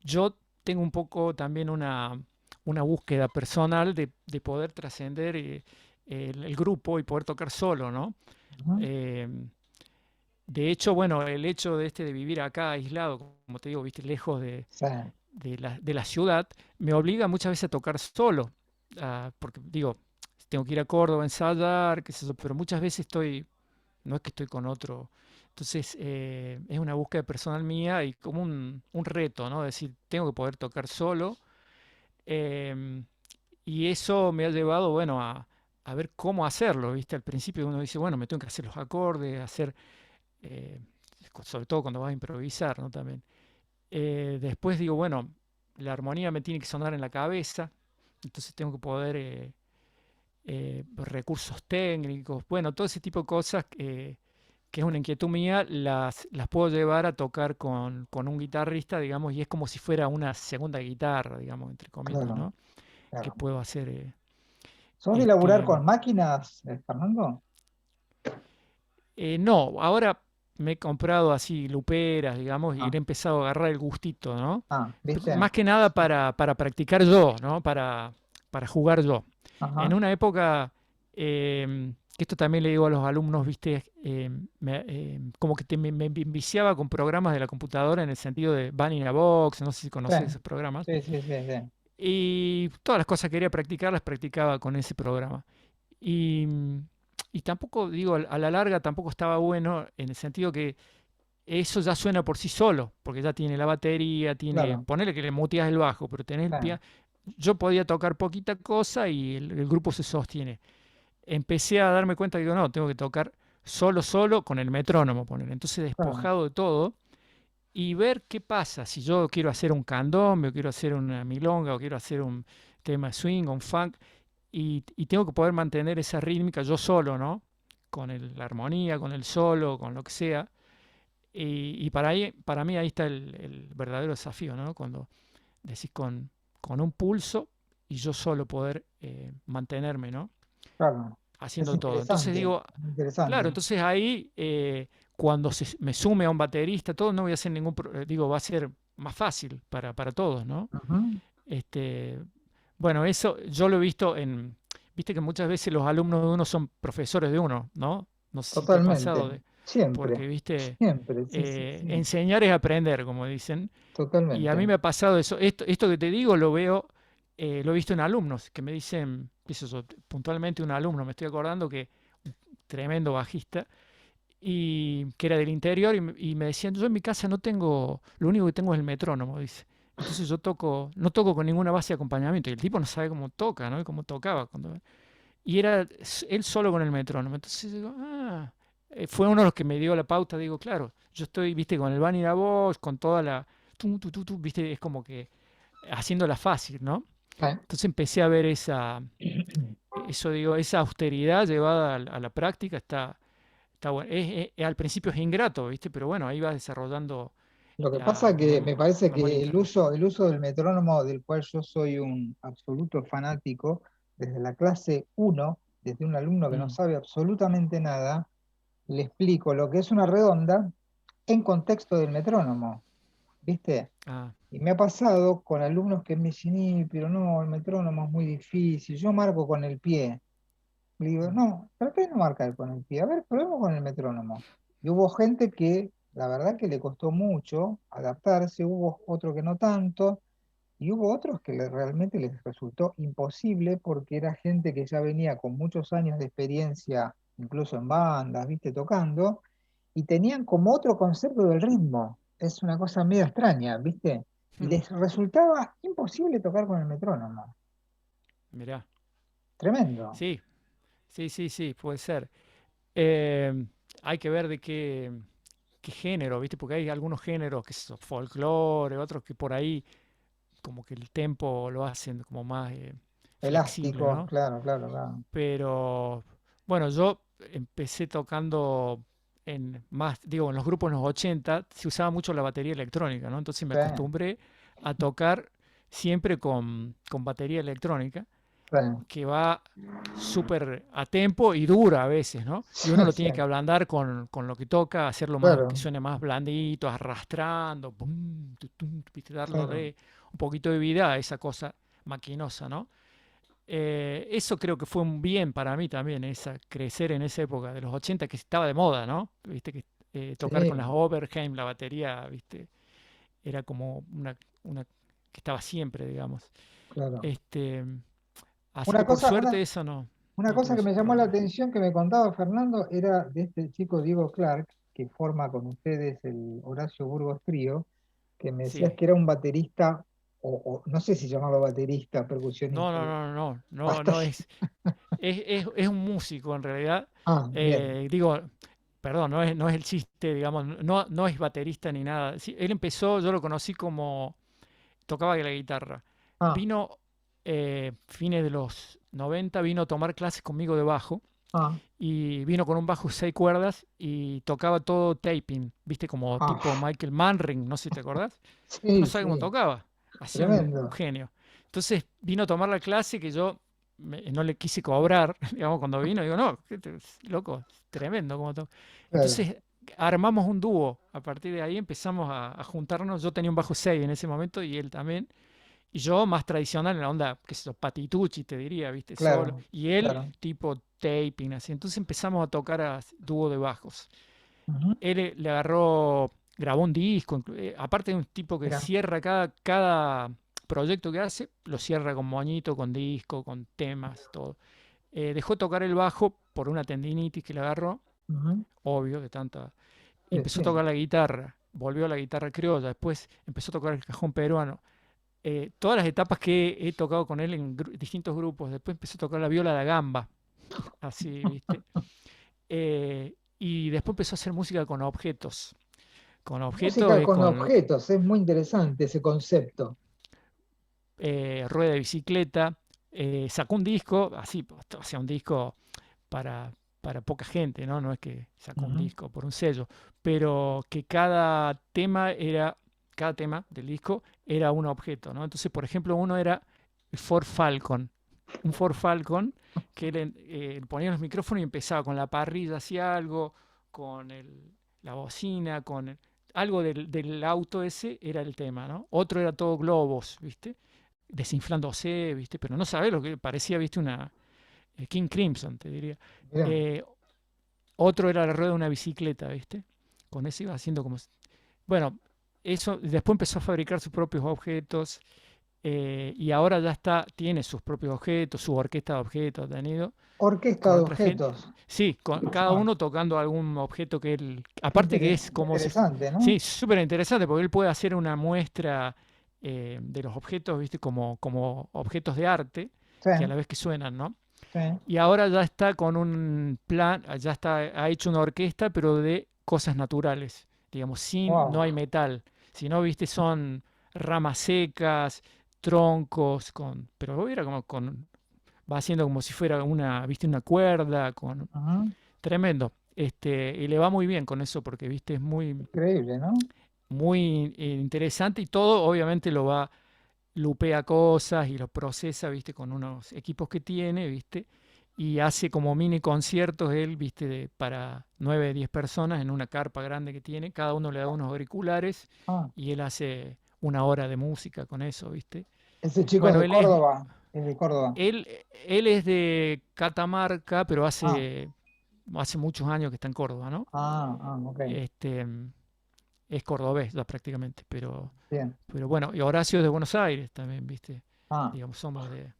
yo tengo un poco también una búsqueda personal de poder trascender el grupo y poder tocar solo, ¿no? Ujú. Eh, de hecho, bueno, el hecho de de vivir acá aislado, como te digo, viste, lejos Sí, de la ciudad, me obliga muchas veces a tocar solo, porque digo, tengo que ir a Córdoba a ensayar, qué sé yo, pero muchas veces no es que estoy con otro. Entonces, es una búsqueda personal mía y como un reto, ¿no? Decir, tengo que poder tocar solo. em, y eso me ha llevado, bueno, a ver cómo hacerlo, ¿viste? Al principio uno dice, bueno, me tengo que hacer los acordes, eh, sobre todo cuando vas a improvisar, ¿no? También. Después digo, bueno, la armonía me tiene que sonar en la cabeza, entonces tengo que poder, recursos técnicos, bueno, todo ese tipo de cosas que es una inquietud mía, las puedo llevar a tocar con un guitarrista, digamos, y es como si fuera una segunda guitarra, digamos, entre comillas, claro, ¿no? Que claro. puedo hacer. ¿Sos de laburar Este, con máquinas, Fernando? no, ahora me he comprado así luperas, digamos, y Ah, le he empezado a agarrar el gustito, ¿no? ¿viste? Más que nada para practicar yo, ¿no? Para jugar yo. En Ajá, una época, que esto también le digo a los alumnos, viste, como que me enviciaba con programas de la computadora en el sentido de Vanilla Box, no sé si sí, conoces esos programas, sí, sí, sí, sí. y todas las cosas que quería practicar las practicaba con ese programa. Y, y tampoco, digo, a la larga tampoco estaba bueno en el sentido que eso ya suena por sí solo, porque ya tiene la batería, tiene, Claro, ponele que le muteas el bajo, pero tenés el sí, piano. Yo podía tocar poquita cosa y el grupo se sostiene. Empecé a darme cuenta que digo, no, tengo que tocar solo con el metrónomo, poner. Entonces claro, despojado de todo y ver qué pasa. Si yo quiero hacer un candombe, o quiero hacer una milonga, o quiero hacer un tema swing, o un funk, y tengo que poder mantener esa rítmica yo solo, ¿no? Con la armonía, con el solo, con lo que sea. Y para mí ahí está el verdadero desafío, ¿no? Cuando decís con un pulso y yo solo poder mantenerme, ¿no? claro. Es Haciendo todo. Entonces interesante, digo, claro, interesante. entonces ahí cuando me sume a un baterista, todo no voy a hacer digo, va a ser más fácil para todos, ¿no? Ujú. Este, bueno, eso yo lo he visto viste que muchas veces los alumnos de uno son profesores de uno, ¿no? No sé si te ha pasado, Totalmente, siempre, porque, viste, siempre, sí, sí, sí, enseñar es aprender, como dicen. Y a mí totalmente. me ha pasado eso. Esto que te digo lo he visto en alumnos que me dicen, qué sé yo, puntualmente un alumno, me estoy acordando que tremendo bajista, y que era del interior, y me decían, yo en mi casa no tengo, lo único que tengo es el metrónomo, dice. Entonces yo no toco con ninguna base de acompañamiento, y el tipo no sabe cómo toca, ¿no? Y cómo tocaba. Y era él solo con el metrónomo. Entonces digo, fue uno de los que me dio la pauta, digo, claro, yo estoy, viste, con el van y la voz, con toda la, viste, es como que haciéndola fácil, ¿no? Eh, Entonces empecé a ver eso digo, esa austeridad llevada a la práctica está bueno. Al principio es ingrato, ¿viste? Pero bueno, ahí vas desarrollando Lo que pasa que me parece la buena que interna. el uso del metrónomo, del cual yo soy un absoluto fanático, desde la clase uno, desde un alumno que no Mm, sabe absolutamente nada, le explico lo que es una redonda en contexto del metrónomo, ¿viste? ah, Y me ha pasado con alumnos que me dicen, pero no, el metrónomo es muy difícil, yo marco con el pie. Le digo, mm, no, trata de no marcar con el pie, a ver, probemos con el metrónomo. Y hubo gente que, la verdad que le costó mucho adaptarse, hubo otro que no tanto, y hubo otros que realmente les resultó imposible porque era gente que ya venía con muchos años de experiencia, incluso en bandas, viste, tocando, y tenían como otro concepto del ritmo. Es una cosa medio extraña, ¿viste? les resultaba imposible tocar con el metrónomo. Mirá. Tremendo. Sí, sí, puede ser. Eh, Hay que ver de qué género, ¿viste? Porque hay algunos géneros que son folclore, otros que por ahí como que el tempo lo hacen como más flexible, Elásticos, ¿no? claro, claro, claro. Pero bueno, yo empecé tocando digo, en los grupos en los 80 se usaba mucho la batería electrónica, ¿no? Entonces me Sí, acostumbré a tocar siempre con batería electrónica, sí, que va súper a tempo y dura a veces, ¿no? Y uno sí, lo sí, tiene que ablandar con lo que toca, hacerlo más, que claro, suene más blandito, arrastrando, pum, tutum, ¿viste? claro. Darle un poquito de vida a esa cosa maquinosa, ¿no? Eso creo que fue un bien para mí también, crecer en esa época de los 80 que estaba de moda, ¿no? Viste que tocar con las Sí, Oberheim, la batería, viste, era como una que estaba siempre, digamos. claro. Este, Así Una que por cosa, suerte una, eso una no cosa tuve que me esos llamó la problemas. atención que me contaba Fernando era de este chico Diego Clark, que forma con ustedes el Horacio Burgos Trío, que me decías Sí. que era un baterista, o no sé si llamarlo baterista, No, percusionista, no, no, no, no, basta. no es un músico en realidad. Ah, bien. Digo, perdón, no es el chiste, digamos, no es baterista ni nada. Sí, él empezó, yo lo conocí como tocaba la guitarra. Ah, Vino, fines de los 90 vino a tomar clases conmigo de bajo ah, y vino con un bajo 6 cuerdas y tocaba todo taping, viste, como tipo ah. Michael Manring, no sé si te acordás. No Sí, sabe cómo sí, tocaba, hacía un tremendo. genio. Entonces vino a tomar la clase que yo no le quise cobrar, digamos, cuando vino, digo, no, loco, tremendo como toca. Claro. Entonces armamos un dúo, a partir de ahí empezamos a juntarnos, yo tenía un bajo 6 en ese momento y él también, y yo más tradicional en la onda, qué sé yo, patitucci te diría, viste, solo, Claro, y él claro. tipo taping, así. Entonces empezamos a tocar a dúo de bajos. Ujú. Él le agarró, grabó un disco, aparte de un tipo que Mira, cierra cada proyecto que hace, lo cierra con moñito, con disco, con temas, todo. Dejó tocar el bajo por una tendinitis que le agarró, ujú. obvio, de tanta. Y Sí, empezó a sí. tocar la guitarra, volvió a la guitarra criolla, después empezó a tocar el cajón peruano. Todas las etapas que he tocado con él en distintos grupos, después empezó a tocar la viola da gamba, así, ¿viste? Y después empezó a hacer música con objetos Música es con con lo que objetos, es muy interesante ese concepto. rueda de bicicleta, sacó un disco, así, o sea, un disco para, para poca gente, ¿no? No es que sacó un Ujú. disco por un sello, pero que cada tema del disco era un objeto, ¿no? Entonces, por ejemplo, uno era el Ford Falcon, un Ford Falcon que él ponía los micrófonos y empezaba con la parrilla, hacía algo, con la bocina, algo del auto ese era el tema, ¿no? Otro era todo globos, ¿viste? Desinflándose, ¿viste? Pero no sabés lo que parecía, ¿viste? Una King Crimson, te diría. Mirá. Eh, Otro era la rueda de una bicicleta, ¿viste? Con eso iba haciendo como... Bueno, eso, después empezó a fabricar sus propios objetos y ahora ya tiene sus propios objetos, su orquesta de objetos, ha tenido Orquesta con de otra gente. objetos. Sí, cada Ah, uno tocando algún objeto que él... qué Aparte que es como si... interesante, ¿no? Sí, súper interesante porque él puede hacer una muestra de los objetos, ¿viste? Como objetos de arte Sí, que a la vez que suenan, ¿no? sí. Y ahora ya está con un plan, ha hecho una orquesta, pero de cosas naturales, digamos, no Wow. hay metal, sino, viste, son ramas secas, troncos, pero era va haciendo como si fuera viste, una cuerda, Ujú. tremendo. Y le va muy bien con eso porque, viste, es muy, Increíble, ¿no? muy interesante y todo, obviamente, lupea cosas y lo procesa, viste, con unos equipos que tiene, viste, y hace como mini conciertos él, viste, para 9 10 personas en una carpa grande que tiene, cada uno le da unos auriculares Ah, y él hace una hora de música con eso, viste. ese chico es Bueno, de Córdoba. Es de Córdoba. él es de Catamarca, pero Ah, hace muchos años que está en Córdoba, ¿no? ok. Este, es cordobés ya prácticamente, Bien. pero bueno, y Horacio es de Buenos Aires también, viste, Ah, digamos, somos de...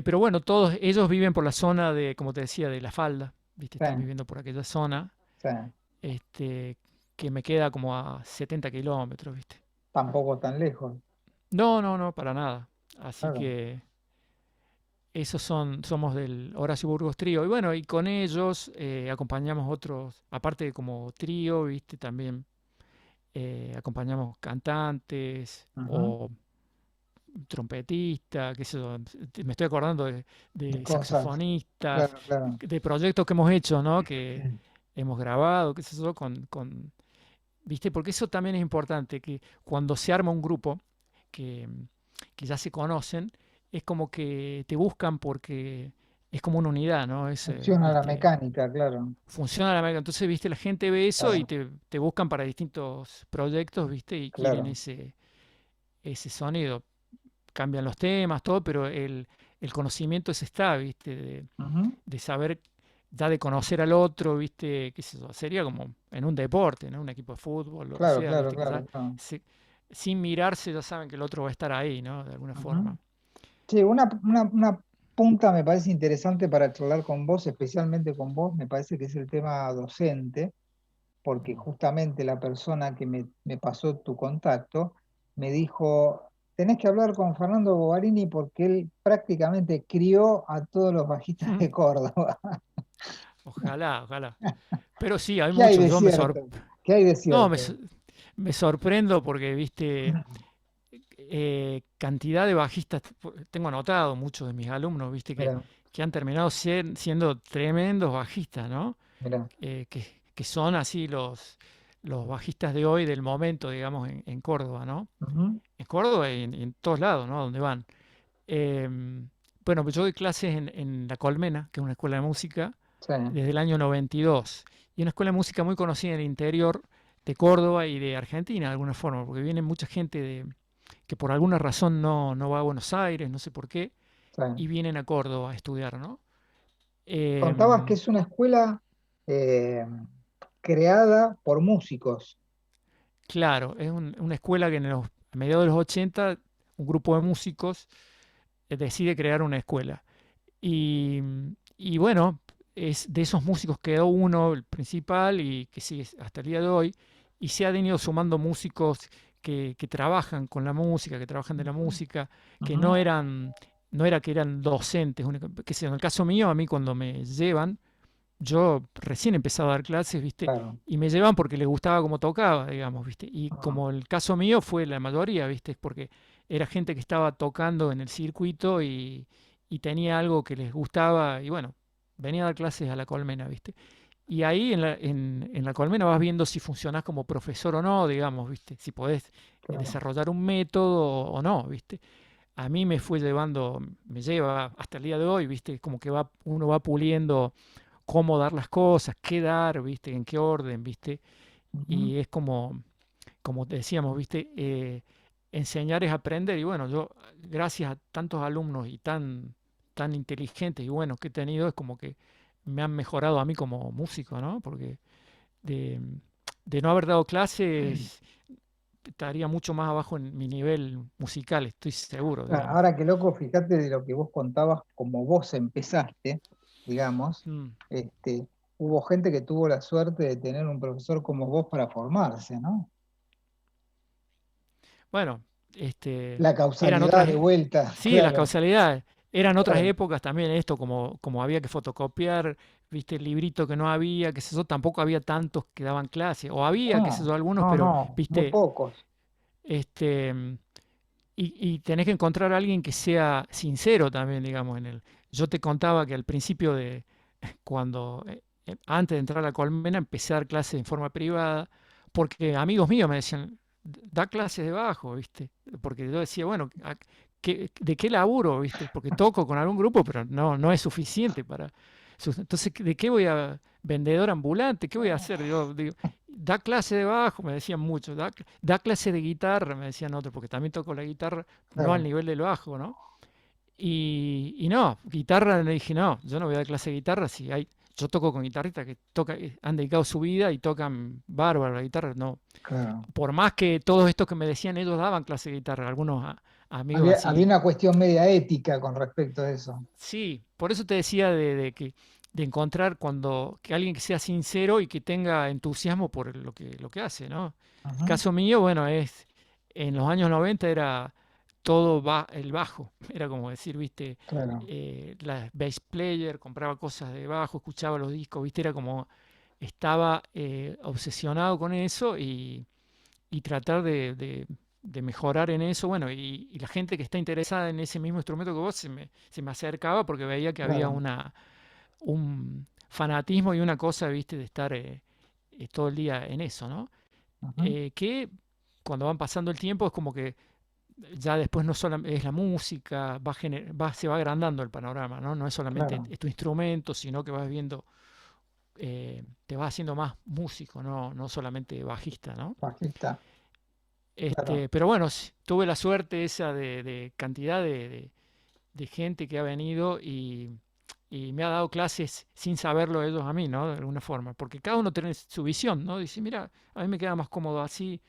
pero bueno, todos ellos viven por la zona de, como te decía, de La Falda, ¿viste? sí, Están viviendo por aquella zona, sí. este, que me queda como a 70 kilómetros, ¿viste? tampoco tan lejos. No, no, no, para nada. Así Claro. que somos del Horacio Burgos Trío. Y bueno, y con ellos acompañamos otros, aparte de como trío, ¿viste? También acompañamos cantantes Ujú. o trompetista, qué sé yo. Me estoy acordando De de cosas, saxofonistas, claro, claro. de proyectos que hemos hecho, ¿no? Que hemos grabado, qué sé yo, ¿viste? Porque eso también es importante, que cuando se arma un grupo, que, que ya se conocen, es como que te buscan porque es como una unidad, ¿no? Funciona la ¿Viste? mecánica, claro, Funciona la máquina. Entonces, ¿viste? La gente ve eso y claro, te buscan para distintos proyectos, ¿viste? Y quieren claro. ese sonido. Cambian los temas, todo, pero el conocimiento ese está, ¿viste? Ujú. De saber, ya de conocer al otro, ¿viste? ¿Qué sé yo? Sería como en un deporte, ¿no? Un equipo de fútbol, lo que Claro, sea, claro, ¿viste? Que claro, ya claro. sin mirarse ya saben que el otro va a estar ahí, ¿no? De alguna Ujú. forma. Sí, una punta me parece interesante para charlar con vos, especialmente con vos, me parece que es el tema docente, porque Mm. justamente la persona que me pasó tu contacto me dijo, tenés que hablar con Fernando Bovarini porque él prácticamente crió a todos los bajistas de Córdoba. Ojalá, ojalá. Pero sí, hay ¿Qué hay muchos. de cierto? ¿Qué hay de No, cierto? me sorprendo porque, viste, cantidad de bajistas, tengo anotado muchos de mis alumnos, viste, Mira, que han terminado siendo tremendos bajistas, ¿no? mira. Que son así los bajistas de hoy, del momento, digamos, en Córdoba, ¿no? Ujú. En Córdoba y en todos lados, ¿no? Donde van. Em, bueno, pues yo doy clases en La Colmena, que es una escuela de música, Sí, desde el año 92. Y una escuela de música muy conocida en el interior de Córdoba y de Argentina, de alguna forma, porque viene mucha gente que por alguna razón no va a Buenos Aires, no sé por qué, sí. y vienen a Córdoba a estudiar, ¿no? Contabas que Em, es una escuela creada por músicos. claro, es una escuela que a mediados de los 80 un grupo de músicos decide crear una escuela. Y, y bueno, de esos músicos quedó uno, el principal, y que sigue hasta el día de hoy, y se han ido sumando músicos que trabajan con la música, que trabajan de la Ujú, música, que ujú. no era que eran docentes, que sea, en el caso mío, a mí cuando me llevan, yo recién empezaba a dar clases, ¿viste? Claro. Y me llevan porque les gustaba cómo tocaba, digamos, ¿viste? Y Ajá. como el caso mío fue la mayoría, ¿viste? Porque era gente que estaba tocando en el circuito y tenía algo que les gustaba y bueno, venía a dar clases a la Colmena, ¿viste? Y ahí en la Colmena vas viendo si funcionás como profesor o no, digamos, ¿viste? Si podés Claro. desarrollar un método o no, ¿viste? A mí me fue llevando, me lleva hasta el día de hoy, ¿viste? Como que uno va puliendo cómo dar las cosas, qué dar, ¿viste? En qué orden, ¿viste? Ujú. Y es como te decíamos, ¿viste? Enseñar es aprender y bueno, yo gracias a tantos alumnos y tan inteligentes y buenos que he tenido, es como que me han mejorado a mí como músico, ¿no? Porque de, de no haber dado clases estaría mucho más abajo en mi nivel musical, estoy seguro, digamos. Ahora qué loco, fíjate de lo que vos contabas, como vos empezaste, digamos, Mm. este, hubo gente que tuvo la suerte de tener un profesor como vos para formarse, ¿no? Bueno, este, La eran causalidad otras, de vuelta, sí, las claro, causalidades, eran otras claro. épocas también esto, como había que fotocopiar, viste, el librito que no había, que sé yo, tampoco había tantos que daban clase, o había, qué sé No, yo, algunos, no, pero, no, muy viste, pocos. este, y tenés que encontrar a alguien que sea sincero también, digamos, Yo te contaba que al principio cuando, antes de entrar a la colmena, empecé a dar clases en forma privada, porque amigos míos me decían, da clases de bajo, ¿viste? Porque yo decía, bueno, ¿de qué laburo, ¿viste? Porque toco con algún grupo, pero no es suficiente para... Entonces, ¿de qué voy a... vendedor ambulante, ¿qué voy a hacer? Digo, da clase de bajo, me decían muchos, da clase de guitarra, me decían otros, porque también toco la guitarra, no al Claro. nivel del bajo, ¿no? Y no, guitarra le dije, no, yo no voy a dar clase de guitarra si hay, yo toco con guitarristas han dedicado su vida y tocan bárbaro la guitarra, no. Claro. Por más que todos estos que me decían, ellos daban clase de guitarra, algunos amigos Había así. una cuestión media ética con respecto a eso. Sí, por eso te decía de encontrar que alguien que sea sincero y que tenga entusiasmo por lo que hace, ¿no? El Ujú. caso mío, bueno, es en los años 90 era todo el bajo, era como decir, viste, claro. la bass player, compraba cosas de bajo, escuchaba los discos, viste, era como, estaba obsesionado con eso y tratar de mejorar en eso, bueno, y la gente que está interesada en ese mismo instrumento que vos se me acercaba porque veía que había Claro. un fanatismo y una cosa, viste, de estar todo el día en eso, ¿no? Ujú. Que cuando van pasando el tiempo es como que ya después no solo es la música, se va agrandando el panorama, ¿no? No es solamente Claro. tu instrumento, sino que vas viendo, te vas haciendo más músico, no solamente bajista, ¿no? Bajista. Claro. Pero bueno, tuve la suerte esa de cantidad de gente que ha venido y me ha dado clases sin saberlo ellos a mí, ¿no? De alguna forma, porque cada uno tiene su visión, ¿no? Dice, mira, a mí me queda más cómodo así,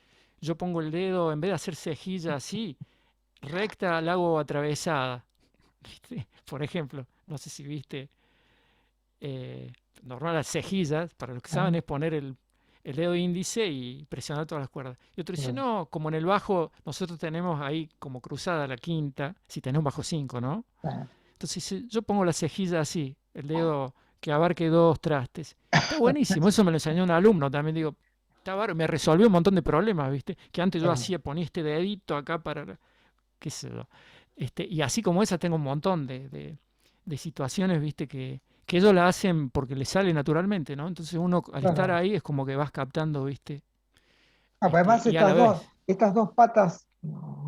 yo pongo el dedo, en vez de hacer cejilla así, recta, la hago atravesada, ¿viste? Por ejemplo, no sé si viste, eh, normal las cejillas, para los que saben, Ah, es poner el dedo índice y presionar todas las cuerdas. Y otro dice, claro. no, como en el bajo nosotros tenemos ahí como cruzada la quinta, si tenés un bajo 5, ¿no? Ah, Entonces yo pongo la cejilla así, el dedo que abarque dos trastes. Está buenísimo, eso me lo enseñó un alumno también, digo, me resolvió un montón de problemas, ¿viste? Que antes yo claro. hacía, ponía este dedito acá qué sé yo. Y así como esa tengo un montón de situaciones, ¿viste? Que ellos la hacen porque les sale naturalmente, ¿no? Entonces uno al estar Claro. ahí es como que vas captando, ¿viste? Pero además Y a la vez, estas dos patas,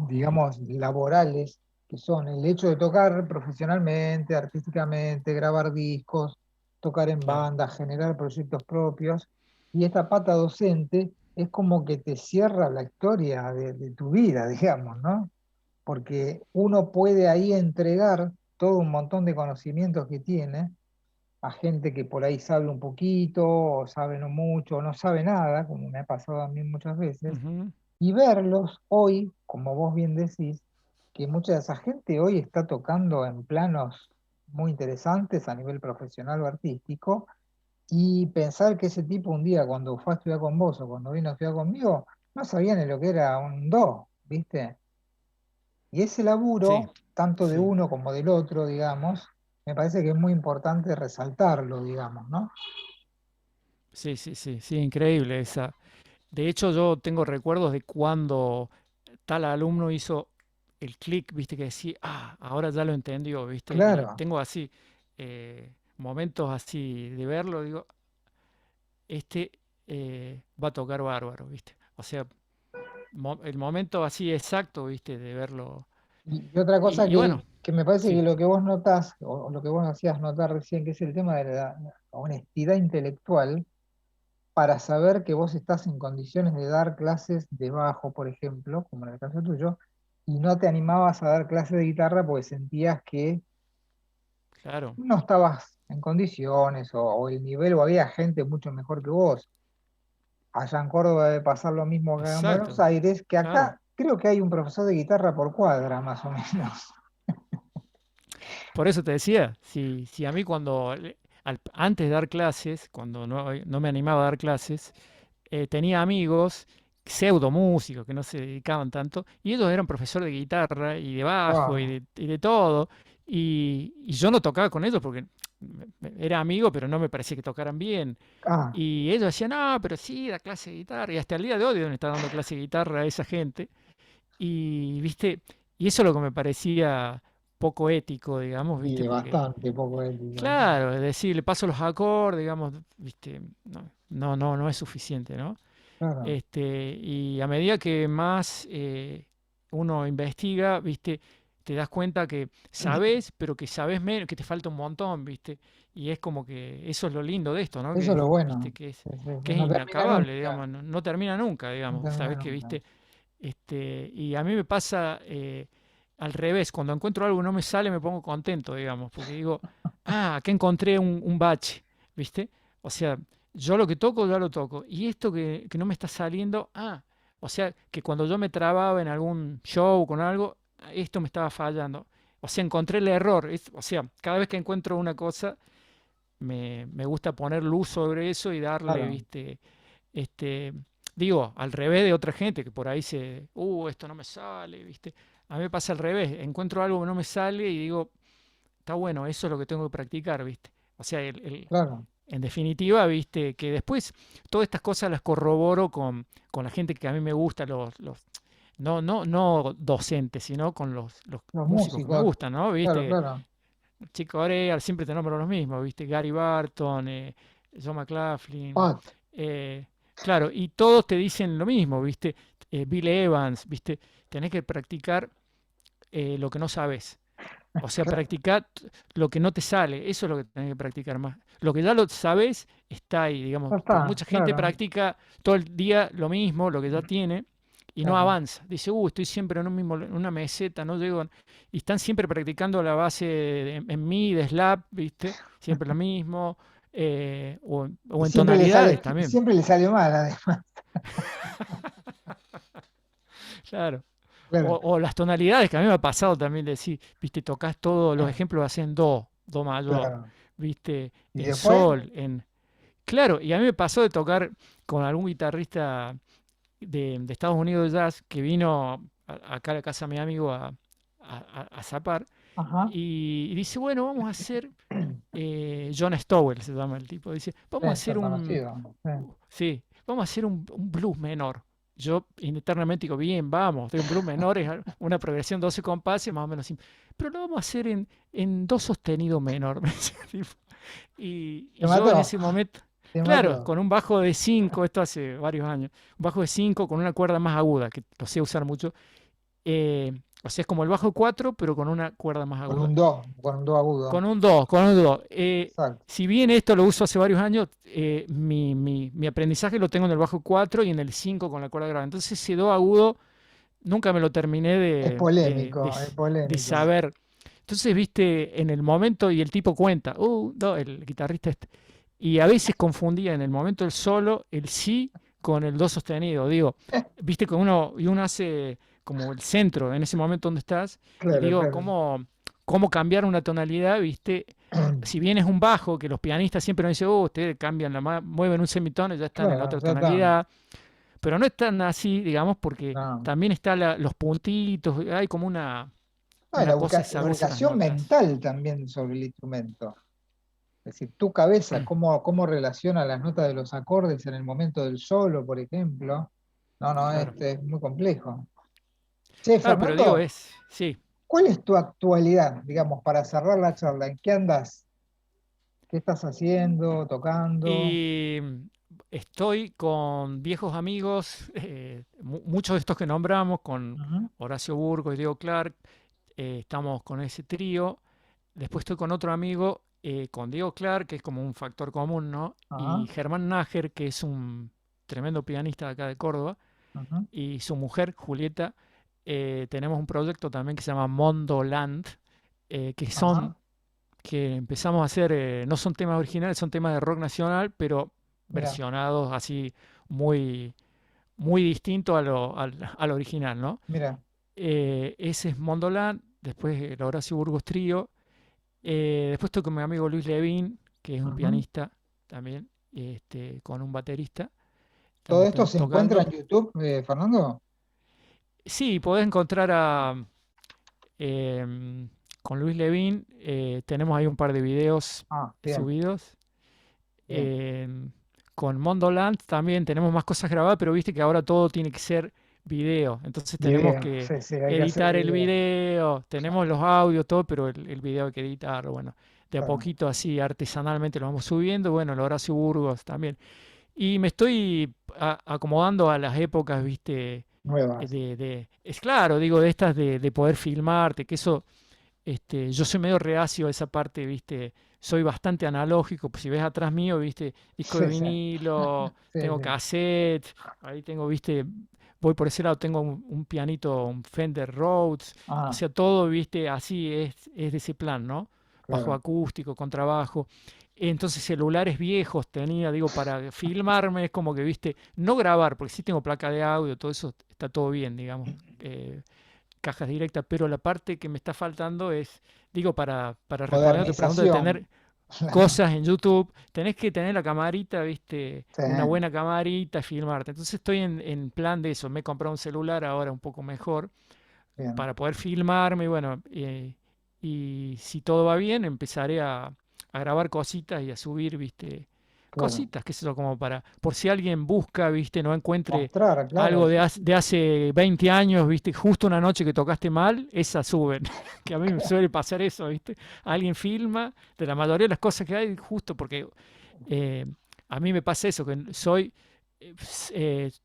digamos, laborales, que son el hecho de tocar profesionalmente, artísticamente, grabar discos, tocar en claro. bandas, generar proyectos propios, y esta pata docente es como que te cierra la historia de tu vida, digamos, ¿no? Porque uno puede ahí entregar todo un montón de conocimientos que tiene a gente que por ahí sabe un poquito, o sabe no mucho, o no sabe nada, como me ha pasado a mí muchas veces, Ujú, y verlos hoy, como vos bien decís, que mucha de esa gente hoy está tocando en planos muy interesantes a nivel profesional o artístico, y pensar que ese tipo un día cuando fue a estudiar con vos o cuando vino a estudiar conmigo, no sabía ni lo que era un do, ¿viste? Y ese sí, laburo, tanto de sí, uno como del otro, digamos, me parece que es muy importante resaltarlo, digamos, ¿no? sí, sí, sí, sí, increíble esa. De hecho, yo tengo recuerdos de cuando tal alumno hizo el clic, viste, que decía, ahora ya lo entendió, viste, y Claro. tengo así momentos así de verlo, digo, este va a tocar bárbaro, viste. O sea, el momento así exacto, viste, de verlo. Y otra cosa Y bueno, que me parece que sí, lo que vos notás, o lo que vos hacías notar recién, que es el tema de la honestidad intelectual, para saber que vos estás en condiciones de dar clases de bajo, por ejemplo, como en el caso tuyo, y no te animabas a dar clases de guitarra porque sentías que claro, no estabas en condiciones o el nivel o había gente mucho mejor que vos. Allá en Córdoba debe pasar lo mismo que acá en Buenos exacto, Aires, que claro. acá creo que hay un profesor de guitarra por cuadra, más o menos. Por eso te decía, si a mí antes de dar clases, cuando no me animaba a dar clases, tenía amigos pseudo músicos que no se dedicaban tanto, y ellos eran profesores de guitarra y de bajo Wow. y de todo, y yo no tocaba con ellos porque era amigo, pero no me parecía que tocaran bien. Ah, Y ellos decían, no, pero sí, da clase de guitarra, y hasta el día de hoy deben estar dando clase de guitarra a esa gente, y viste, y eso es lo que me parecía poco ético, digamos, viste, y porque bastante poco ético. Sí. claro, es decir, le paso los acordes, digamos, viste, no es suficiente, ¿no? Claro, Y a medida que más uno investiga, viste, te das cuenta que sabes, pero que sabes menos, que te falta un montón, viste, y es como que eso es lo lindo de esto, ¿no? eso es lo Viste, bueno. que es, Sí, sí, sí, que es no termina inacabable, nunca. digamos, no termina nunca, No digamos, termina sabes que, nunca. viste, y a mí me pasa al revés, cuando encuentro algo que no me sale me pongo contento, digamos, porque digo, acá encontré un bache, ¿viste? O sea, yo lo que toco, ya lo toco. Y esto que no me está saliendo, o sea, que cuando yo me trababa en algún show con algo, esto me estaba fallando. O sea, encontré el error. O sea, cada vez que encuentro una cosa, me gusta poner luz sobre eso y darle, Claro, ¿viste? Este, digo, al revés de otra gente que por ahí esto no me sale, ¿viste? A mí me pasa al revés, encuentro algo que no me sale y digo, está bueno, eso es lo que tengo que practicar, ¿viste? O sea, claro. en definitiva, ¿viste? Que después todas estas cosas las corroboro con la gente que a mí me gusta, no docentes, sino con los Los músicos que me músicos, gustan, ¿no? claro, ¿Viste? claro. Chico Corea, siempre te nombro los mismos, ¿viste? Gary Barton, John McLaughlin, Pat, eh, claro, y todos te dicen lo mismo, ¿viste? Bill Evans, ¿viste? Tenés que practicar lo que no sabes. O sea, claro, practicar lo que no te sale, eso es lo que tenés que practicar más. Lo que ya lo sabes está ahí, digamos, ya porque está, mucha gente claro, practica todo el día lo mismo, lo que ya tiene, y no claro. avanza. Dice, estoy siempre en una meseta, no llego. Y están siempre practicando la base en mi, de slap, ¿viste? Siempre lo mismo, Y o en tonalidades también. siempre le sale mal, además. Claro. Claro. O las tonalidades, que a mí me ha pasado también de decir, viste, tocas todos los ejemplos hacen do mayor, Claro. viste, Y en después, sol, en... Claro, y a mí me pasó de tocar con algún guitarrista de Estados Unidos de jazz que vino acá a la casa de mi amigo a zapar ajá, y dice, bueno, vamos a hacer, John Stowell se llama el tipo, dice, vamos a hacer está conocido. Sí. sí, vamos a hacer un blues menor. Yo internamente digo, bien, vamos, de un blues menor es una progresión 12 compases, más o menos simple. Pero lo vamos a hacer en do sostenido menor. me decía el tipo. Te Y yo en mató, ese momento, te claro, mató. con un bajo de 5 esto hace varios años, un bajo de 5 con una cuerda más aguda, que lo sé usar mucho. O sea, es como el bajo de 4 pero con una cuerda más aguda. Con un do agudo. Con un do. Exacto. Si bien esto lo uso hace varios años, mi aprendizaje lo tengo en el bajo 4 y en el 5 con la cuerda grave. Entonces ese do agudo nunca me lo terminé Es de polémico. saber. Entonces, viste, en el momento, y el tipo cuenta, el guitarrista este, y a veces confundía en el momento del solo el si con el do sostenido. Digo, viste que uno hace como el centro en ese momento donde estás, y Claro, digo, claro. cómo cambiar una tonalidad, viste. Si bien es un bajo, que los pianistas siempre nos dicen, ustedes cambian mueven un semitono y ya están en la Claro, otra ya está. tonalidad. Pero no es tan así, digamos, porque No. también está los puntitos, hay como No, y una cosa de la saberse las ubicación notas. mental también sobre el instrumento. Es decir, tu cabeza, cómo relaciona las notas de los acordes en el momento del solo, por ejemplo. No, no, Claro. este es muy complejo. Che, Claro, pero digo, Fernando, sí. ¿cuál es tu actualidad, digamos, para cerrar la charla? ¿En qué andas? ¿Qué estás haciendo? ¿Tocando? Y estoy con viejos amigos, muchos de estos que nombramos, con Ujú. Horacio Burgos y Diego Clark, estamos con ese trío. Después estoy con otro amigo, con Diego Clark, que es como un factor común, ¿no? Ajá, Y Germán Nájer, que es un tremendo pianista de acá de Córdoba, ujú, y su mujer, Julieta. Tenemos un proyecto también que se llama Mondo Land, ajá. que empezamos a hacer, no son temas originales, son temas de rock nacional, pero Mira, versionados así muy, muy distinto al original, ¿no? mira. Ese es Mondoland, después el Horacio Burgos Trío, después estoy con mi amigo Luis Levín, que es un Ujú. pianista también, con un baterista, ¿Todo estamos esto se encuentra tocando. en YouTube, Fernando? Sí, podés encontrar em, con Luis Levín, tenemos ahí un par de videos Ah, bien, subidos. bien. Em, con Mondoland también tenemos más cosas grabadas, pero viste que ahora todo tiene que ser video. Entonces tenemos Video, que sí, sí, hay que hacer editar el video. video, tenemos los audios, todo, pero el video hay que editarlo. Bueno, de a Claro, poquito así artesanalmente lo vamos subiendo. Bueno, el Horacio Burgos también. Y me estoy acomodando a las épocas, viste, nuevas. es claro, digo, de estas de poder filmarte, que eso yo soy medio reacio a esa parte, ¿viste? Soy bastante analógico, pues si ves atrás mío, ¿viste? Disco de Sí, sí, vinilo, sí, tengo sí. cassette, ahí tengo, ¿viste? Voy por ese lado, tengo un pianito, un Fender Rhodes, o Ah, sea, todo, ¿viste? Así es de ese plan, ¿no? Bajo claro. acústico, contrabajo. Entonces celulares viejos tenía, digo, para filmarme, es como que, ¿viste? No grabar, porque sí tengo placa de audio, todo eso está todo bien, digamos. Cajas directas, pero la parte que me está faltando es, digo, para responder a tu pregunta de tener Modernización. Claro. cosas en YouTube, tenés que tener la camarita, viste, Sí, una buena camarita, filmarte. Entonces estoy en plan de eso. Me he comprado un celular ahora un poco mejor bien, para poder filmarme y bueno, y si todo va bien, empezaré a grabar cositas y a subir, viste, claro. cositas, qué sé yo, como para, por si alguien busca, viste, no encuentre Mostrar, claro, algo sí, sí. de hace 20 años, viste, justo una noche que tocaste mal, esa suben, que a mí me suele pasar eso, viste, alguien filma de la mayoría de las cosas que hay, justo porque eh, a mí me pasa eso, que soy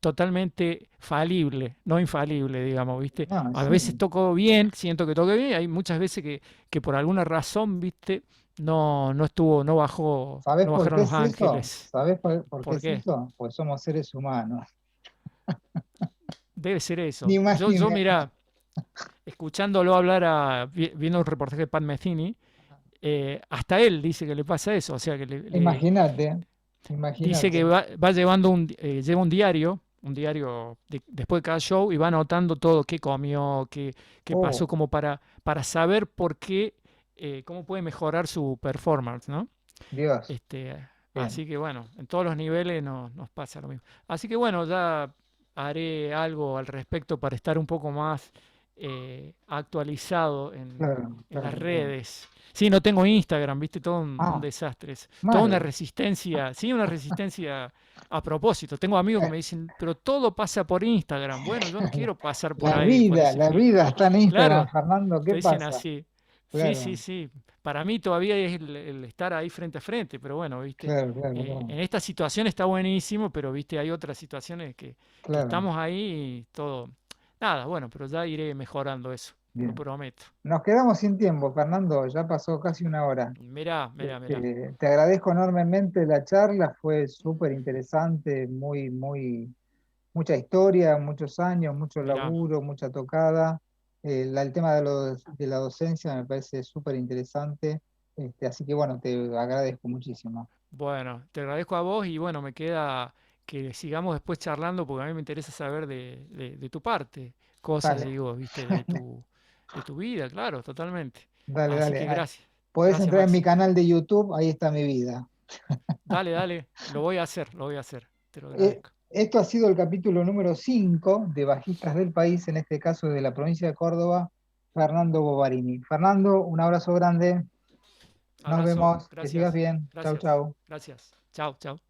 totalmente falible, no infalible, digamos, ¿viste? No, A sí. veces toco bien, siento que toco bien, hay muchas veces que por alguna razón, ¿viste? No estuvo, ¿Sabés no por bajaron qué los es eso? ángeles. ¿Sabés por qué ¿Por es qué? eso? Pues somos seres humanos. Debe ser Ni eso. más ni Yo menos. mira, escuchándolo hablar, viendo un reportaje de Pat Metheny, hasta él dice que le pasa eso, o sea, que Imagínate, dice imagínate. que va llevando lleva un diario después de cada show y va anotando todo, qué comió, qué pasó, Oh, como para saber por qué, cómo puede mejorar su performance, ¿no? Dios, Este, bien. así que bueno, en todos los niveles nos pasa lo mismo. Así que bueno, ya haré algo al respecto para estar un poco más actualizado Claro, en las claro, claro. redes. Sí, no tengo Instagram, viste, todo un Ah, desastre. Toda una mal. resistencia, sí, una resistencia a propósito. Tengo amigos que Eh, me dicen, pero todo pasa por Instagram. Bueno, yo no quiero pasar por ahí, por ese La filtro. vida está en Instagram, Claro, Fernando, ¿qué te dicen pasa? así. Sí, sí, Claro, sí. Para mí todavía es el estar ahí frente a frente, pero bueno, viste, claro, claro, claro, en esta situación está buenísimo, pero viste, hay otras situaciones que claro. estamos ahí y todo. Nada, bueno, pero ya iré mejorando eso, lo Bien. prometo. Nos quedamos sin tiempo, Fernando, ya pasó casi una hora. Mirá, mirá, mirá. Te agradezco enormemente la charla, fue súper interesante, mucha historia, muchos años, mucho Mirá. laburo, mucha tocada. El tema de la docencia me parece súper interesante, así que bueno, te agradezco muchísimo. Bueno, te agradezco a vos y bueno, me queda que sigamos después charlando porque a mí me interesa saber de tu parte, cosas, Dale, digo, viste, de tu vida, claro, totalmente. dale, Así dale. que Ah, gracias, podés gracias entrar en mi Maxi. canal de YouTube, ahí está mi vida. Dale, dale, lo voy a hacer, lo voy a hacer, te lo Eh, agradezco. Esto ha sido el capítulo número 5 de Bajistas del País, en este caso de la provincia de Córdoba, Fernando Bovarini. Fernando, un abrazo grande, nos Abrazo, vemos, que sigas gracias, bien, chau, gracias, chau. gracias. Chao, chao.